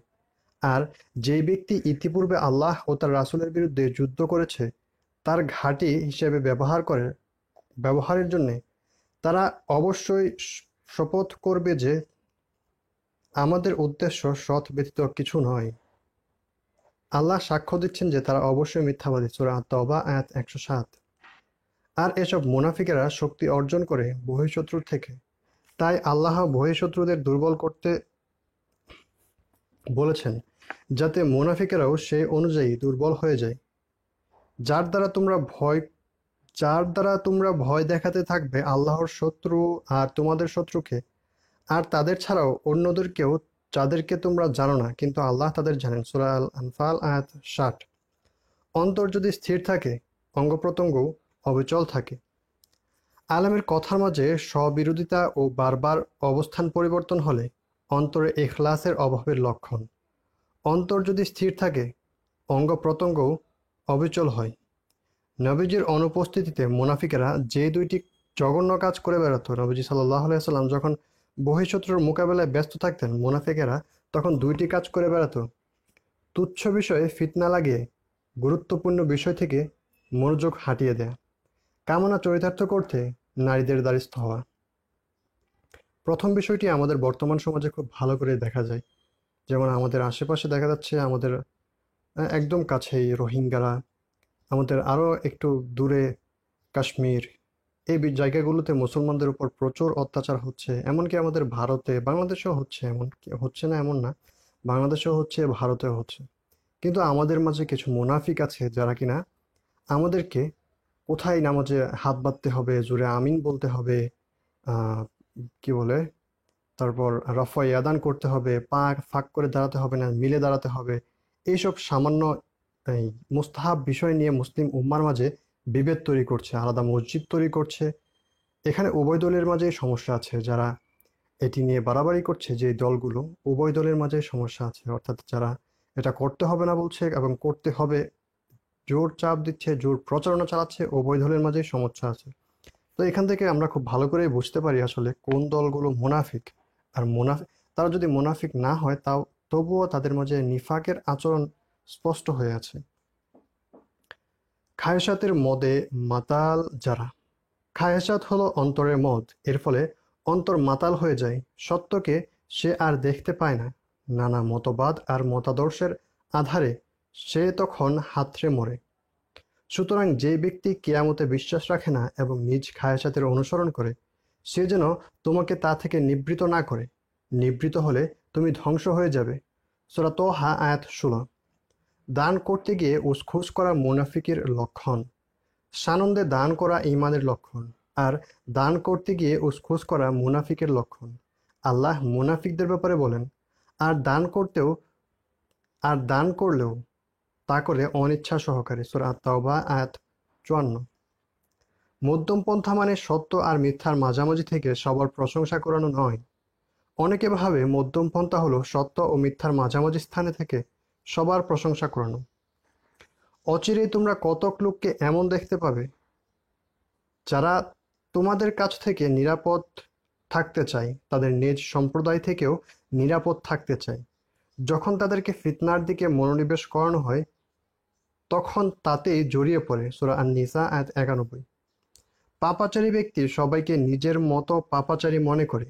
আর যেই ব্যক্তি ইতিপূর্বে আল্লাহ ও তার রাসূলের বিরুদ্ধে যুদ্ধ করেছে তার ঘাঁটি হিসেবে ব্যবহারের জন্যে, তারা অবশ্যই শপথ করবে যে আমাদের উদ্দেশ্য সৎ ব্যতীত কিছু নয়। আল্লাহ সাক্ষ্য দিচ্ছেন যে তারা অবশ্যই মিথ্যাবাদী। সূরা আত-তাওবা আয়াত ১০৭। আর এসব মুনাফিকেরা শক্তি অর্জন করে বহিঃশত্রুর থেকে। তাই আল্লাহ বহিঃশত্রুদের দুর্বল করতে বলেছেন যাতে মুনাফিকেরাও সেই অনুযায়ী দুর্বল হয়ে যায়। যার দ্বারা তোমরা ভয় দেখাতে থাকবে আল্লাহর শত্রু আর তোমাদের শত্রুকে, আর তাদের ছাড়াও অন্যদেরকেও যাদেরকে তোমরা জানো না, কিন্তু আল্লাহ তাদের জানেন। সূরা আল-আনফাল আয়াত ৬০। অন্তর যদি স্থির থাকে, অঙ্গপ্রত্যঙ্গও অবিচল থাকে। আলেমের কথার মাঝে স্ববিরোধিতা ও বারবার অবস্থান পরিবর্তন হলে অন্তরে ইখলাসের অভাবের লক্ষণ। অন্তর যদি স্থির থাকে, অঙ্গপ্রত্যঙ্গও অবিচল হয়। নবীজির অনুপস্থিতিতে মুনাফিকেরা যে দুইটি জঘন্য কাজ করে বেড়াত, নবীজি সাল্লাল্লাহু আলাইহি ওয়াসাল্লাম যখন বহিঃশত্রুর মোকাবেলায় ব্যস্ত থাকতেন, মুনাফিকেরা তখন দুইটি কাজ করে বেড়াত: তুচ্ছ বিষয়ে ফিতনা লাগিয়ে গুরুত্বপূর্ণ বিষয় থেকে মনোযোগ হাটিয়ে দেয়া, কামনা চরিতার্থ করতে নারীদের দ্বারস্থ হওয়া। প্রথম বিষয়টি আমাদের বর্তমান সমাজে খুব ভালো করে দেখা যায়। যেমন আমাদের আশেপাশে দেখা যাচ্ছে, আমাদের একদম কাছেই রোহিঙ্গারা, আমাদের আরও একটু দূরে কাশ্মীর, এই জায়গাগুলোতে মুসলমানদের উপর প্রচুর অত্যাচার হচ্ছে। এমনকি আমাদের ভারতে, বাংলাদেশেও হচ্ছে, হচ্ছে না এমন না, বাংলাদেশেও হচ্ছে, ভারতেও হচ্ছে। কিন্তু আমাদের মাঝে কিছু মুনাফিক আছে যারা কিনা আমাদেরকে কোথায় নামাজে হাত বাঁধতে হবে, জোরে আমিন বলতে হবে, কি বলে, তারপর রফা ইয়াদান করতে হবে, পা ফাঁক করে দাঁড়াতে হবে না, মিলে দাঁড়াতে হবে, এইসব সামান্য এই মুস্তাহাব বিষয় নিয়ে মুসলিম উম্মার মাঝে বিভেদ তৈরি করছে, আলাদা মসজিদ তৈরি করছে। এখানে উভয় দলের মাঝেই সমস্যা আছে। যারা এটি নিয়ে বাড়াবাড়ি করছে, যে দলগুলো, উভয় দলের মাঝেই সমস্যা আছে। অর্থাৎ যারা এটা করতে হবে না বলছে এবং করতে হবে জোর চাপ দিচ্ছে, জোর প্রচারণা চালাচ্ছে, উভয় দলের মাঝেই সমস্যা আছে। তো এখান থেকে আমরা খুব ভালো করেই বুঝতে পারি আসলে কোন দলগুলো মুনাফিক। আর তারা যদি মুনাফিক না হয় তবুও তাদের মাঝে নিফাকের আচরণ স্পষ্ট হয়ে আছে। খায়সাতের মদে মাতাল যারা। খায়সাত হলো অন্তরের মদ। এর ফলে অন্তর মাতাল হয়ে যায়, সত্যকে সে আর দেখতে পায় না। নানা মতবাদ আর মতাদর্শের আধারে সে তখন হাতড়ে মরে। সুতরাং যে ব্যক্তি কিয়ামতে বিশ্বাস রাখে না এবং নিজ খায়সাতের অনুসরণ করে, সে যেন তোমাকে তা থেকে নিবৃত না করে। নিবৃত হলে তুমি ধ্বংস হয়ে যাবে। সূরা তাহা আয়াত ১৬। দান করতে গিয়ে উসখুস করা মুনাফিকের লক্ষণ। সানন্দে দান করা ঈমানের লক্ষণ, আর দান করতে গিয়ে উসখুস করা মুনাফিকের লক্ষণ। আল্লাহ মুনাফিকদের ব্যাপারে বলেন, আর দান করলেও তা করে অনিচ্ছা সহকারে। সূরা আত-তাওবা আয়াত ৫৪। মধ্যম পন্থা মানে সত্য আর মিথ্যার মাঝামাঝি থেকে সবার প্রশংসা করানো নয়। অনেকে ভাবে মধ্যম পন্থা হলো সত্য ও মিথ্যার মাঝামাঝি স্থানে থেকে সবার প্রশংসা করানো। অচিরেই তোমরা কতক লোককে এমন দেখতে পাবে যারা তোমাদের কাছ থেকে নিরাপদ থাকতে চায়, তাদের নিজ সম্প্রদায় থেকেও নিরাপদ থাকতে চায়। যখন তাদেরকে ফিতনার দিকে মনোনিবেশ করানো হয় তখন তাতেই জড়িয়ে পড়ে। সূরা আন-নিসা আয়াত ৯১। পাপাচারী ব্যক্তি সবাইকে নিজের মতো পাপাচারী মনে করে।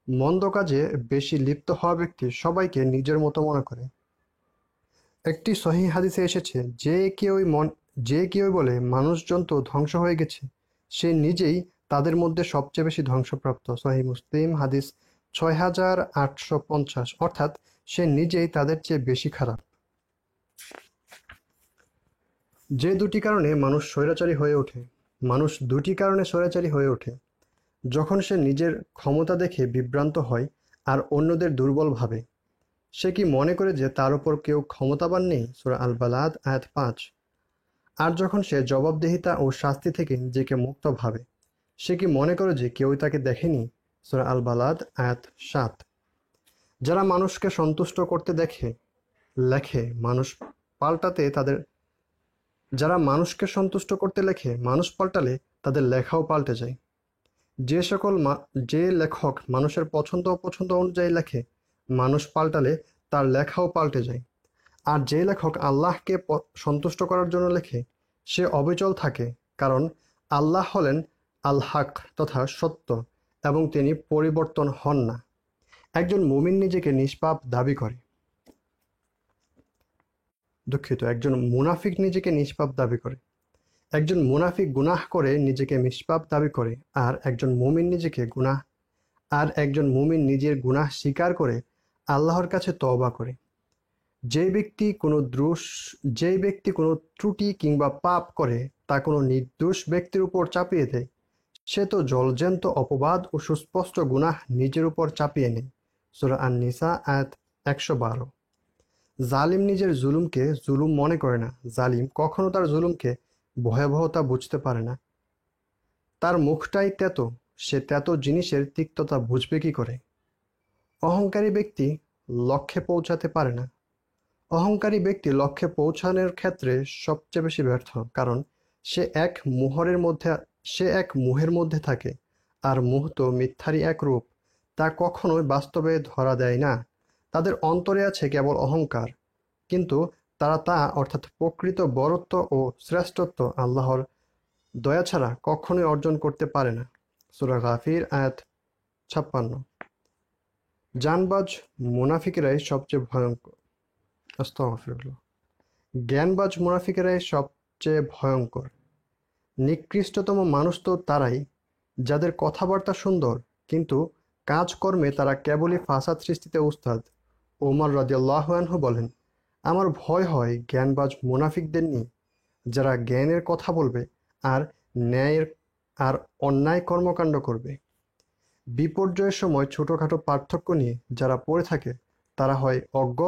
মন্দ কাজে বেশি লিপ্ত হওয়া ব্যক্তি সবাইকে নিজের মতো মনে করে। একটি সহিহ হাদিসে এসেছে, যে কেউই বলে মানুষজন তো ধ্বংস হয়ে গেছে, সে নিজেই তাদের মধ্যে সবচেয়ে বেশি ধ্বংসপ্রাপ্ত। সহিহ মুসলিম হাদিস ৬৮৫০। অর্থাৎ সে নিজেই তাদের চেয়ে বেশি খারাপ। মানুষ দুটি কারণে স্বৈরাচারী হয়ে ওঠে। যখন সে নিজের ক্ষমতা দেখে বিভ্রান্ত হয় আর অন্যদের দুর্বল ভাবে, সে কি মনে করে যে তার উপর কেউ ক্ষমতাবান নেই? সূরা আল বালাদ আয়াত 5। আর যখন সে জবাবদিহিতা ও শাস্তি থেকে নিজেকে মুক্ত ভাবে, সে কি মনে করে যে কেউই তাকে দেখেনি? সূরা আল বালাদ আয়াত 7। যারা মানুষকে সন্তুষ্ট করতে লেখে মানুষ পাল্টাতে তাদের যারা মানুষকে সন্তুষ্ট করতে লেখে মানুষ পাল্টালে তাদের লেখাও পাল্টে যায়। যে লেখক মানুষের পছন্দ অপছন্দ অনুযায়ী লেখে, মানুষ পাল্টালে তার লেখাও পাল্টে যায়। আর যে লেখক আল্লাহকে সন্তুষ্ট করার জন্য লেখে, সে অবিচল থাকে, কারণ আল্লাহ হলেন আল হক তথা সত্য, এবং তিনি পরিবর্তন হন না। একজন মুমিন নিজেকে নিষ্পাপ দাবি করে একজন মুনাফিক নিজেকে নিষ্পাপ দাবি করে। একজন মুনাফিক গুনাহ করে নিজেকে নিষ্পাপ দাবি করে, আর একজন মুমিন নিজের গুনাহ স্বীকার করে আল্লাহর কাছে তওবা করে। যেই ব্যক্তি কোনো ত্রুটি কিংবা পাপ করে তা কোনো নির্দোষ ব্যক্তির উপর চাপিয়ে দেয়, সে তো জলজ্যান্ত অপবাদ ও সুস্পষ্ট গুনাহ নিজের উপর চাপিয়ে নেয়। সূরা আন-নিসা আয়াত 112। জালিম নিজের জুলুমকে জুলুম মনে করে না। জালিম কখনো তার জুলুমকে ভয়াবহতা বুঝতে পারে না। তার মুখটাই তেতো, সে তেতো জিনিসের তিক্ততা বুঝবে কি করে? অহংকারী ব্যক্তি লক্ষ্যে পৌঁছাতে পারে না। অহংকারী ব্যক্তি লক্ষ্যে পৌঁছানোর ক্ষেত্রে সবচেয়ে বেশি ব্যর্থ, কারণ সে এক মোহের মধ্যে থাকে, আর মোহ তো মিথ্যারই এক রূপ, তা কখনোই বাস্তবে ধরা দেয় না। তাদের অন্তরে আছে কেবল অহংকার, কিন্তু তারা তা অর্থাৎ প্রকৃত বরত্ব ও শ্রেষ্ঠত্ব আল্লাহর দয়া ছাড়া কখনোই অর্জন করতে পারে না। সূরা গাফির আয়াত 56। জ্ঞানবাজ মুনাফিকেরাই সবচেয়ে ভয়ঙ্কর। নিকৃষ্টতম মানুষ তো তারাই যাদের কথাবার্তা সুন্দর, কিন্তু কাজকর্মে তারা কেবলই ফাসাদ সৃষ্টিতে উস্তাদ। ওমর রাদিয়াল্লাহু আনহু বলেন, আমার ভয় হয় জ্ঞানবাজ মুনাফিকদের নিয়ে, যারা জ্ঞানের কথা বলবে আর অন্যায় কর্মকাণ্ড করবে। বিপর্যয়ের সময় ছোটখাটো পার্থক্য নিয়ে যারা পড়ে থাকে, তারা হয় অজ্ঞ,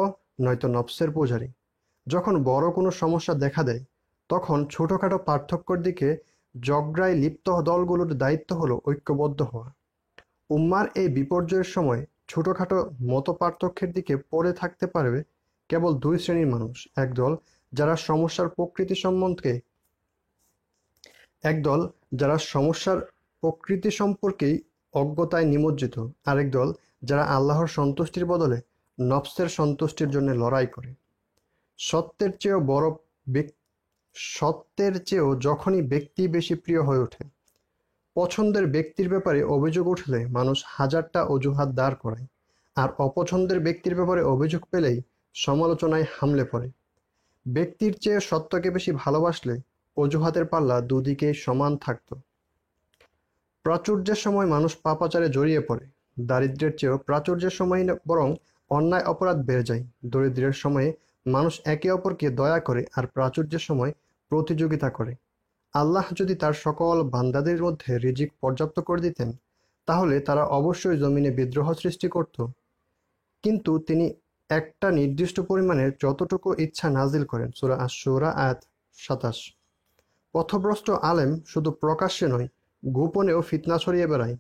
নয়তো নফসের পূজারী। যখন বড় কোনো সমস্যা দেখা দেয়, তখন ছোটখাটো পার্থক্যের দিকে ঝগড়ায় লিপ্ত দলগুলোর দায়িত্ব হলো ঐক্যবদ্ধ হওয়া। উম্মার এই বিপর্যয়ের সময় ছোটখাটো মতপার্থক্যের দিকে পড়ে থাকতে পারবে কেবল দুই শ্রেণীর মানুষ। একদল যারা সমস্যার প্রকৃতি সম্পর্কেই অজ্ঞতায় নিমজ্জিত, আরেক দল যারা আল্লাহর সন্তুষ্টির বদলে নফসের সন্তুষ্টির জন্য লড়াই করে। সত্যের চেয়েও যখনই ব্যক্তি বেশি প্রিয় হয়ে ওঠে, পছন্দের ব্যক্তির ব্যাপারে অভিযোগ উঠলে মানুষ হাজারটা অজুহাত দাঁড় করায়, আর অপছন্দের ব্যক্তির ব্যাপারে অভিযোগ পেলেই সমালোচনায় হামলে পড়ে। ব্যক্তির চেয়ে সত্যকে বেশি ভালোবাসলে অজুহাতের পাল্লা দুদিকেই সমান থাকত। প্রাচুর্যের সময় মানুষ পাপাচারে জড়িয়ে পড়ে। দারিদ্র্যের চেয়েও প্রাচুর্যের সময় বরং অন্যায় অপরাধ বেড়ে যায়। দরিদ্রের সময়ে মানুষ একে অপরকে দয়া করে, আর প্রাচুর্যের সময় প্রতিযোগিতা করে। আল্লাহ যদি তার সকল বান্দাদের মধ্যে রিজিক পর্যাপ্ত করে দিতেন, তাহলে তারা অবশ্যই জমিনে বিদ্রোহ সৃষ্টি করত, কিন্তু তিনি একটা নির্দিষ্ট পরিমাণের যতটুকু ইচ্ছা নাজিল করেন। সূরা আশ-শুরা আয়াত 27। পথভ্রষ্ট আলেম শুধু প্রকাশ্যে নয়, গোপনেও ফিতনা ছড়িয়ে বেড়ায়।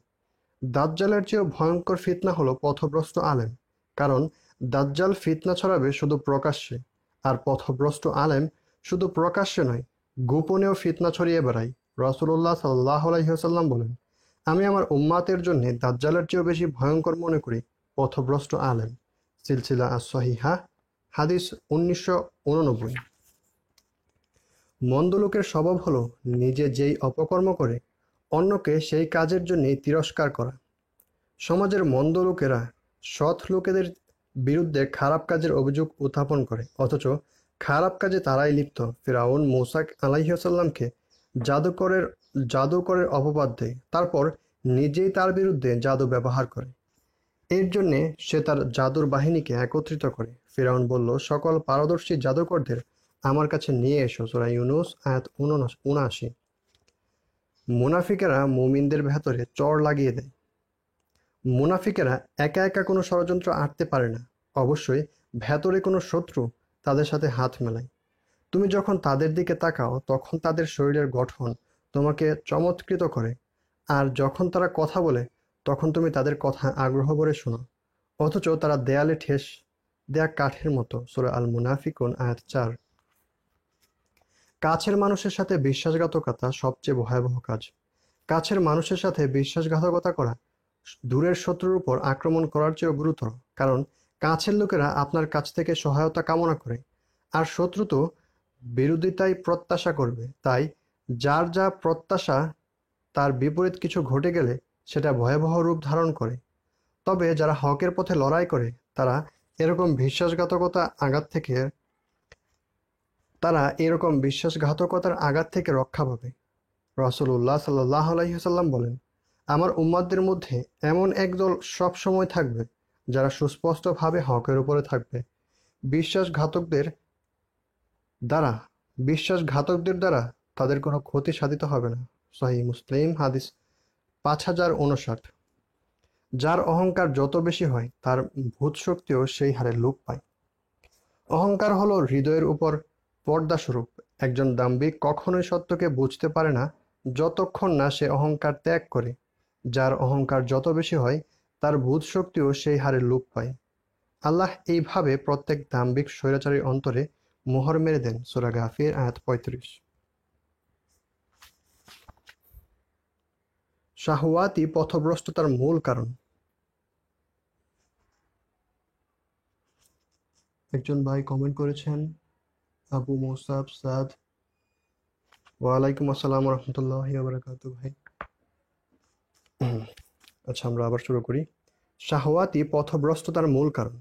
দাজ্জালের চেয়েও ভয়ঙ্কর ফিতনা হলো পথভ্রষ্ট আলেম, কারণ দাজ্জাল ফিতনা ছড়াবে শুধু প্রকাশ্যে, আর পথভ্রষ্ট আলেম শুধু প্রকাশ্যে নয়, গোপনেও ফিতনা ছড়িয়ে বেড়ায়। রাসূলুল্লাহ সাল্লাল্লাহু আলাইহি ওয়াসাল্লাম বলেন, আমি আমার উম্মাতের জন্য দাজ্জালের চেয়েও বেশি ভয়ঙ্কর মনে করি পথভ্রষ্ট আলেম। সিলসিলা আস-সহিহা হাদিস 1989। মন্দ লোকের স্বভাব হলো নিজে যেই অপকর্ম করে অন্যকে সেই কাজের জন্যই তিরস্কার করা। সমাজের মন্দ লোকেরা সৎ লোকেদের বিরুদ্ধে খারাপ কাজের অভিযোগ উত্থাপন করে, অথচ খারাপ কাজে তারাই লিপ্ত। ফিরআউন মূসা আলাইহিস সালামকে জাদুকরের অপবাদ দেয়, তারপর নিজেই তার বিরুদ্ধে জাদু ব্যবহার করে। এর জন্যে সে তার জাদুর বাহিনীকে একত্রিত করে। ফিরআউন বলল, সকল পারদর্শী জাদুকরদের আমার কাছে নিয়ে এসো। সূরা ইউনূস আয়াত 79। মুনাফিকেরা মুমিনদের ভেতরে চড় লাগিয়ে দেয়। মুনাফিকেরা একা একা কোনো ষড়যন্ত্র আঁটতে পারে না, অবশ্যই ভেতরে কোনো শত্রু তাদের সাথে হাত মেলায়। তুমি যখন তাদের দিকে তাকাও তখন তাদের শরীরের গঠন তোমাকে চমৎকৃত করে, আর যখন তারা কথা বলে তখন তুমি তাদের কথা আগ্রহ ভরে শোনো, অথচ তারা দেয়ালে ঠেস দেয়া কাঠের মতো। সূরা আল মুনাফিকুন আয়াত 4। কাছের মানুষের সাথে বিশ্বাসঘাতকতা সবচেয়ে ভয়াবহ কাজ। কাছের মানুষের সাথে বিশ্বাসঘাতকতা করা দূরের শত্রুর উপর আক্রমণ করার চেয়েও গুরুতর, কারণ কাছের লোকেরা আপনার কাছ থেকে সহায়তা কামনা করে, আর শত্রু তো বিরোধিতাই প্রত্যাশা করবে। তাই যার যা প্রত্যাশা তার বিপরীত কিছু ঘটে গেলে সেটা ভয়াবহ রূপ ধারণ করে। তবে যারা হকের পথে লড়াই করে তারা এরকম বিশ্বাসঘাতকতার আঘাত থেকে রক্ষা পাবে। রাসূলুল্লাহ সাল্লাল্লাহু আলাইহি ওয়াসাল্লাম বলেন, আমার উম্মতদের মধ্যে এমন একদল সব সময় থাকবে যারা সুস্পষ্টভাবে হকের উপরে থাকবে। বিশ্বাসঘাতকদের দ্বারা তাদের কোনো ক্ষতি সাধিত হবে না। সহিহ মুসলিম হাদিস 5059। যার অহংকার যত বেশি হয় তার ভূত শক্তিও সেই হারে লোপ পায়। অহংকার হলো হৃদয়ের উপর পর্দা স্বরূপ। একজন দাম্ভিক কখনোই সত্যকে বুঝতে পারে না যতক্ষণ না সে অহংকার ত্যাগ করে। যার অহংকার যত বেশি হয় তার ভূত শক্তিও সেই হারে লোপ পায়। আল্লাহ এইভাবে প্রত্যেক দাম্ভিক স্বৈরাচারীর অন্তরে মোহর মেরে দেন। সূরা গাফির আয়াত 35। শাহওয়াতই পথভ্রষ্টতার মূল কারণ। একজন ভাই কমেন্ট করেছেন, আবু মুসাব সাদ। ওয়ালাইকুম আসসালাম রহমতুল্লাহি ওয়া বারাকাতুহু। ভাই আচ্ছা, আমরা আবার শুরু করি। শাহওয়াতই পথভ্রষ্টতার মূল কারণ।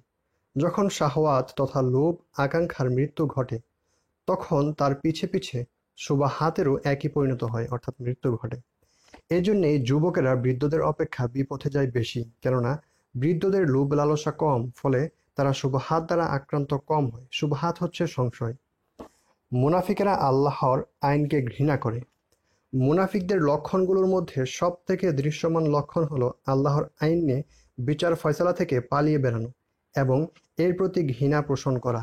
যখন শাহওয়াত তথা লোভ আকাঙ্ক্ষার মৃত্যু ঘটে তখন তার পিছে পিছে সুবাহাতেরও একই পরিণত হয়, অর্থাৎ মৃত্যু ঘটে। এই জন্যেই যুবকেরা বৃদ্ধদের অপেক্ষা বিপথে যায় বেশি, কেননা বৃদ্ধদের লোভ লালসা কম, ফলে তারা সুবহাত দ্বারা আক্রান্ত কম হয়। সুবহাত হচ্ছে সংশয়। মুনাফিকেরা আল্লাহর আইনকে ঘৃণা করে। মুনাফিকদের লক্ষণগুলোর মধ্যে সব থেকে দৃশ্যমান লক্ষণ হলো আল্লাহর আইন নিয়ে বিচার ফয়সালা থেকে পালিয়ে বেড়ানো এবং এর প্রতি ঘৃণা পোষণ করা।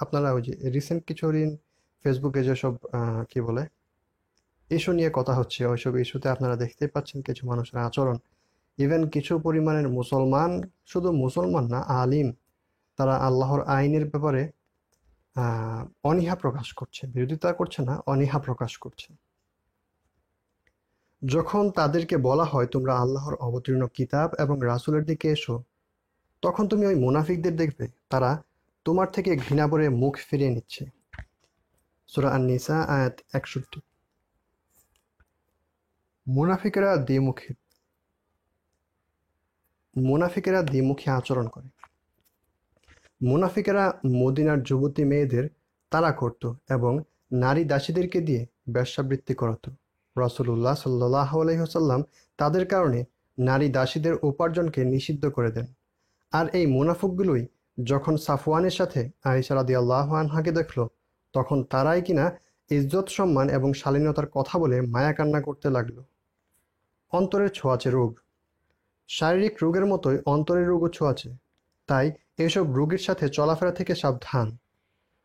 আপনারা ওই যে রিসেন্ট কিছুদিন ফেসবুকে যেসব কি বলে ইস্যু নিয়ে কথা হচ্ছে, ওইসব ইস্যুতে আপনারা দেখতেই পাচ্ছেন কিছু মানুষের আচরণ। ইভেন কিছু পরিমাণের মুসলমান, শুধু মুসলমান না, আলিম, তারা আল্লাহর আইনের ব্যাপারে অনীহা প্রকাশ করছে, বিরোধিতা করছে না, অনীহা প্রকাশ করছে। যখন তাদেরকে বলা হয় তোমরা আল্লাহর অবতীর্ণ কিতাব এবং রাসূলের দিকে এসো, তখন তুমি ওই মুনাফিকদের দেখবে তারা তোমার থেকে ঘৃণা ভরে মুখ ফিরিয়ে নিচ্ছে। সূরা আন-নিসা আয়াত 61। মুনাফিকেরা দ্বিমুখী আচরণ করে। মুনাফিকেরা মদিনার যুবতী মেয়েদের তাড়া করত এবং নারী দাসীদেরকে দিয়ে বেশ্যাবৃত্তি করাতো। রাসূলুল্লাহ সাল্লাল্লাহু আলাইহি ওয়াসাল্লাম তাদের কারণে নারী দাসীদের উপার্জনকে নিষিদ্ধ করে দেন। আর এই মুনাফিকগুলোই যখন সাফওয়ানের সাথে আয়েশা রাদিয়াল্লাহু আনহাকে দেখল, তখন তারাই কিনা ইজ্জত সম্মান এবং শালীনতার কথা বলে মায়া কান্না করতে লাগলো। অন্তরের ছোঁয়াচে রোগ। শারীরিক রোগের মতোই অন্তরের রোগও ছোঁয়াচে, তাই এসব রোগীর সাথে চলাফেরা থেকে সাবধান।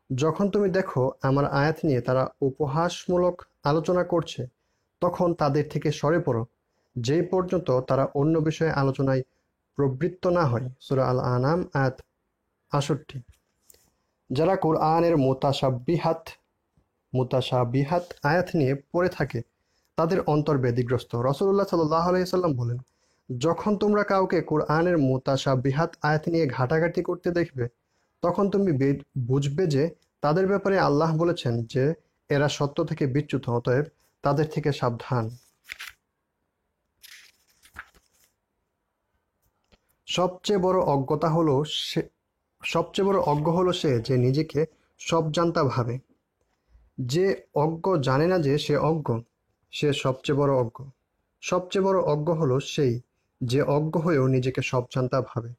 যখন তুমি দেখো আমার আয়াত নিয়ে তারা উপহাসমূলক আলোচনা করছে, তখন তাদের থেকে সরে পড়ো, যেই পর্যন্ত তারা অন্য বিষয়ে আলোচনায় প্রবৃত্ত না হয়। সূরা আল আনাম আয়াত ৬৮। যারা কোরআনের মুতাশাবিহাত আয়াত নিয়ে পড়ে থাকে তাদের অন্তর ব্যতিগ্রস্ত। রাসূলুল্লাহ সাল্লাল্লাহু আলাইহি ওয়াসাল্লাম বলেন, যখন তোমরা কাউকে কোরআনের মুতাশাবিহাত আয়াত নিয়ে ঘাটাঘাটি করতে দেখবে, তখন তুমি বুঝবে যে তাদের ব্যাপারে আল্লাহ বলেছেন যে এরা সত্য থেকে বিচ্যুত, অতএব তাদের থেকে সাবধান। সবচেয়ে বড় অজ্ঞ হলো সে যে নিজেকে সব জানতা ভাবে। যে অজ্ঞ জানে না যে সে অজ্ঞ, সে সবচেয়ে বড় অজ্ঞ। সবচেয়ে বড় অজ্ঞ হলো সেই যে অজ্ঞ হয়েও নিজেকে সব জানতা ভাবে।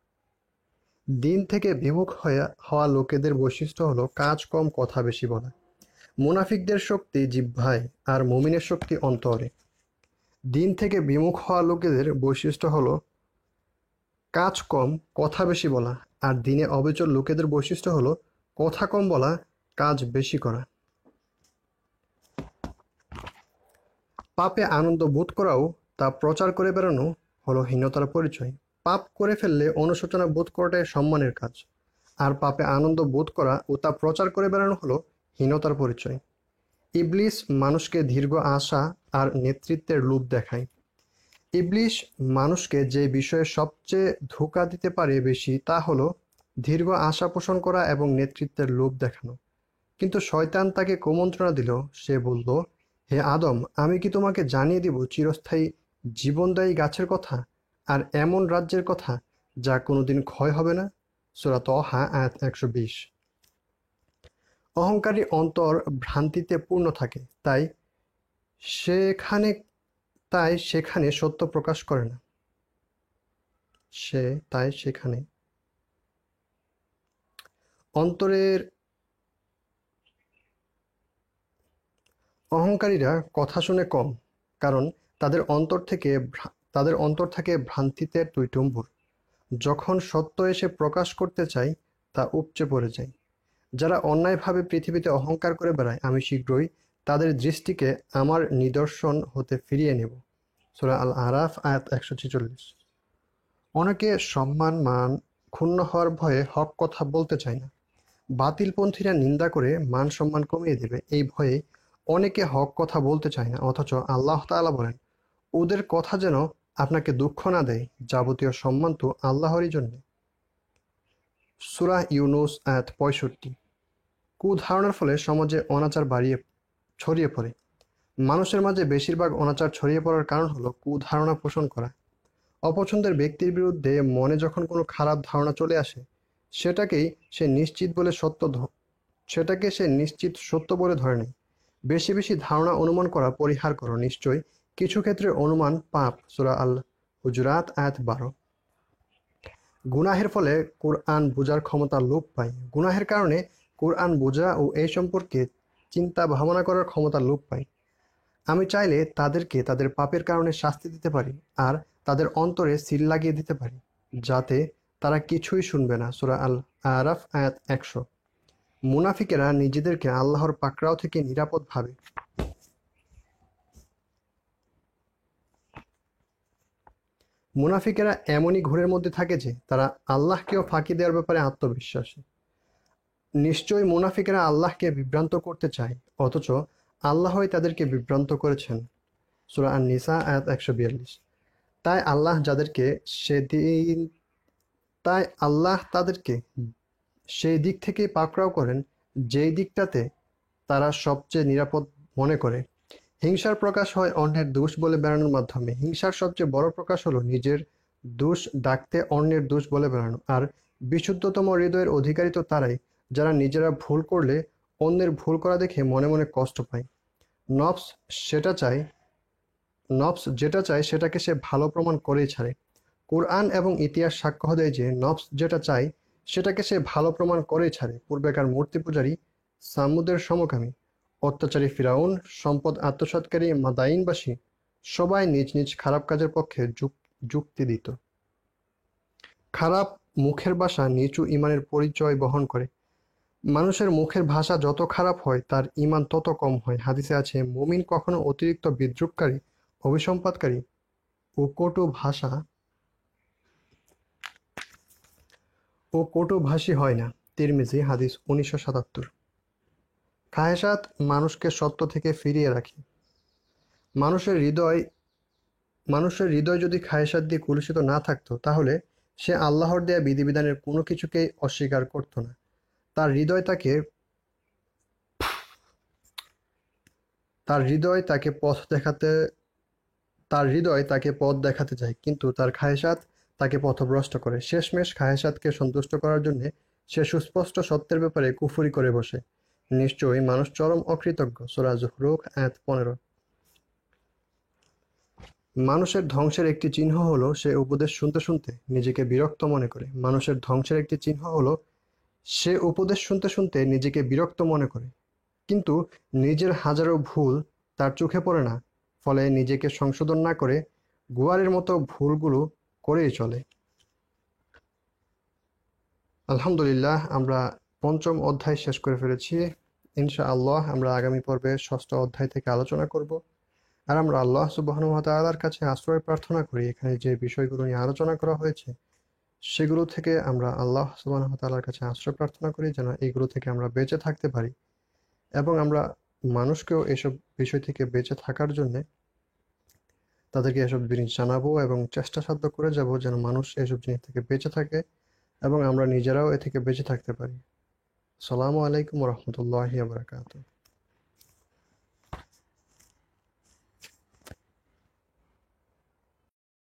দিন থেকে বিমুখ হওয়া লোকেদের বৈশিষ্ট্য হলো কাজ কম কথা বেশি বলা। মুনাফিকদের শক্তি জিহ্বায় আর মুমিনের শক্তি অন্তরে। দিন থেকে বিমুখ হওয়া লোকেদের বৈশিষ্ট্য হলো কাজ কম, কথা বেশি বলা, আর দিনে অবিচল লোকেদের বৈশিষ্ট্য হলো কথা কম বলা, কাজ বেশি করা। পাপে আনন্দ বোধ করাও তা প্রচার করে বেড়ানো হলো হীনতার পরিচয়। পাপ করে ফেললে অনুশোচনা বোধ করাটাই সম্মানের কাজ, আর পাপে আনন্দ বোধ করা ও তা প্রচার করে বেড়ানো হলো হীনতার পরিচয়। ইবলিস মানুষকে দীর্ঘ আশা আর নেতৃত্বের লোভ দেখায়। ইবলিশ মানুষকে যে বিষয়ে সবচেয়ে ধোঁকা দিতে পারে বেশি তা হলো দীর্ঘ আশা পোষণ করা এবং নেতৃত্বের লোভ দেখানো। কিন্তু শয়তান তাকে কুমন্ত্রণা দিল। সে বলল, হে আদম, আমি কি তোমাকে জানিয়ে দিব চিরস্থায়ী জীবনদায়ী গাছের কথা আর এমন রাজ্যের কথা যা কোনোদিন ক্ষয় হবে না? সূরা তহা আয়াত 120। অহংকারী অন্তর ভ্রান্তিতে পূর্ণ থাকে, তাই সেখানে সত্য প্রকাশ করে না। সেখানে অন্তরের অহংকারীরা কথা শুনে কম, কারণ তাদের অন্তর থাকে ভ্রান্তিতে টইটুম্বুর। যখন সত্য এসে প্রকাশ করতে চাই তা উপচে পড়ে যায়। যারা অন্যায়ভাবে পৃথিবীতে অহংকার করে বেড়ায়, আমি শীঘ্রই তাদের দৃষ্টিকে আমার নিদর্শন হতে ফিরিয়ে নেব। সূরা আল আরাফ আয়াত 146। অনেকে সম্মান মান ক্ষুণ্ণ হওয়ার ভয়ে হক কথা বলতে চায় না। বাতিলপন্থীরা নিন্দা করে মান সম্মান কমিয়ে দেবে, এই ভয়ে অনেকে হক কথা বলতে চায় না। অথচ আল্লাহ তাআলা বলেন, ওদের কথা যেন আপনাকে দুঃখ না দেয়, যাবতীয় সম্মান তো আল্লাহরই জন্য। সূরা ইউনূস আয়াত 65। কুধারণার ফলে সমাজে অনাচার ছড়িয়ে পড়ে। মানুষের মাঝে বেশিরভাগ অনাচার ছড়িয়ে পড়ার কারণ হলো কুধারণা পোষণ করা। অপছন্দের ব্যক্তির বিরুদ্ধে মনে যখন কোনো খারাপ ধারণা চলে আসে, সেটাকে সে নিশ্চিত সত্য বলে ধরে নেয়। বেশি বেশি ধারণা অনুমান করা পরিহার করো, নিশ্চয়ই কিছু ক্ষেত্রে অনুমান পাপ। সূরা আল হুজুরাত আয়াত 12। গুনাহের ফলে কোরআন বোঝার ক্ষমতা লোপ পায়। গুনাহের কারণে কোরআন বোঝা ও এই সম্পর্কে চিন্তা ভাবনা করার ক্ষমতা লোপ পায়। আমি চাইলে তাদেরকে তাদের পাপের কারণে শাস্তি দিতে পারি আর তাদের অন্তরে সিল লাগিয়ে দিতে পারি, যাতে তারা কিছুই শুনবে না। সূরা আল আরাফ আয়াত 100। মুনাফিকেরা নিজেদেরকে আল্লাহর পাকড়াও থেকে নিরাপদ ভাবে। মুনাফিকেরা এমনই ঘোরের মধ্যে থাকে যে তারা আল্লাহকেও ফাঁকি দেওয়ার ব্যাপারে আত্মবিশ্বাসী। নিশ্চয়ই মুনাফিকেরা আল্লাহকে বিভ্রান্ত করতে চায়, অথচ আল্লাহই তাদেরকে বিভ্রান্ত করেছেন। সূরা আন-নিসা আয়াত 142। তাই আল্লাহ তাদেরকে সেই দিক থেকেই পাকড়াও করেন যেই দিকটাতে তারা সবচেয়ে নিরাপদ মনে করে। হিংসার প্রকাশ হয় অন্যের দোষ বলে বেড়ানোর মাধ্যমে। হিংসার সবচেয়ে বড় প্রকাশ হলো নিজের দোষ ডাকতে অন্যের দোষ বলে বেড়ানো। আর বিশুদ্ধতম হৃদয়ের অধিকারী তো তারাই যারা নিজেরা ভুল করলে অন্যের ভুল করা দেখে মনে মনে কষ্ট পায়। নফস যেটা চায় সেটাকে সে ভালো প্রমাণ করেই ছাড়ে। কোরআন এবং ইতিহাস সাক্ষ্য দেয় যে নফস যেটা চায় সেটাকে সে ভালো প্রমাণ করেই ছাড়ে। পূর্বেকার মূর্তি পূজারী সামুদের সমকামী, অত্যাচারী ফিরাউন, সম্পদ আত্মসাৎকারী মাদাইনবাসী সবাই নিজ নিজ খারাপ কাজের পক্ষে যুক্তি দিত। খারাপ মুখের ভাষা নিচু ঈমানের পরিচয় বহন করে। মানুষের মুখের ভাষা যত খারাপ হয় তার ঈমান তত কম হয়। হাদিসে আছে, মুমিন কখনো অতিরিক্ত বিদ্রূপকারী, অভিসম্পাদকারী ও কটুভাষী হয় না। তিরমিজি হাদিস 1977। খায়েশাত মানুষকে সত্য থেকে ফিরিয়ে রাখে। মানুষের হৃদয় যদি খায়েশাত দিয়ে কলুষিত না থাকতো, তাহলে সে আল্লাহর দেয়া বিধিবিধানের কোনো কিছুকেই অস্বীকার করত না। তার হৃদয় তাকে পথ দেখাতে চায়, কিন্তু তার খায়েশাত তাকে পথভ্রষ্ট করে। শেষমেশ খায়েশাতকে সন্তুষ্ট করার জন্য সে সুস্পষ্ট সত্যের ব্যাপারে কুফরি করে বসে। নিশ্চয়ই মানুষ চরম অকৃতজ্ঞ। সূরা যুখরুখ আয়াত 15। মানুষের ধ্বংসের একটি চিহ্ন হলো সে উপদেশ শুনতে শুনতে নিজেকে বিরক্ত মনে করে। কিন্তু নিজের হাজারো ভুল তার চোখে পড়ে না, ফলে নিজেকে সংশোধন না করে গোয়ারের মতো ভুলগুলো করেই চলে। আলহামদুলিল্লাহ, আমরা পঞ্চম অধ্যায় শেষ করে ফেলেছি। ইনশাআল্লাহ আমরা আগামী পর্বে ষষ্ঠ অধ্যায় থেকে আলোচনা করব। আর আমরা আল্লাহ সুবহানাহু ওয়া তাআলার কাছে আশ্রয় প্রার্থনা করি এখানে যে বিষয়গুলো নিয়ে আলোচনা করা হয়েছে সেগুলো থেকে আমরা আল্লাহ সুবহানাহু ওয়া তাআলার কাছে আশ্রয় প্রার্থনা করি যেন এইগুলো থেকে আমরা বেঁচে থাকতে পারি, এবং আমরা মানুষকেও এসব বিষয় থেকে বেঁচে থাকার জন্য তাদেরকে এসব জিনিস জানাবো এবং চেষ্টা সাধ্য করে যাব যেন মানুষ এসব জিনিস থেকে বেঁচে থাকে এবং আমরা নিজেরাও এ থেকে বেঁচে থাকতে পারি। আসসালামু আলাইকুম ওয়া রাহমাতুল্লাহি ওয়া বারাকাতুহু।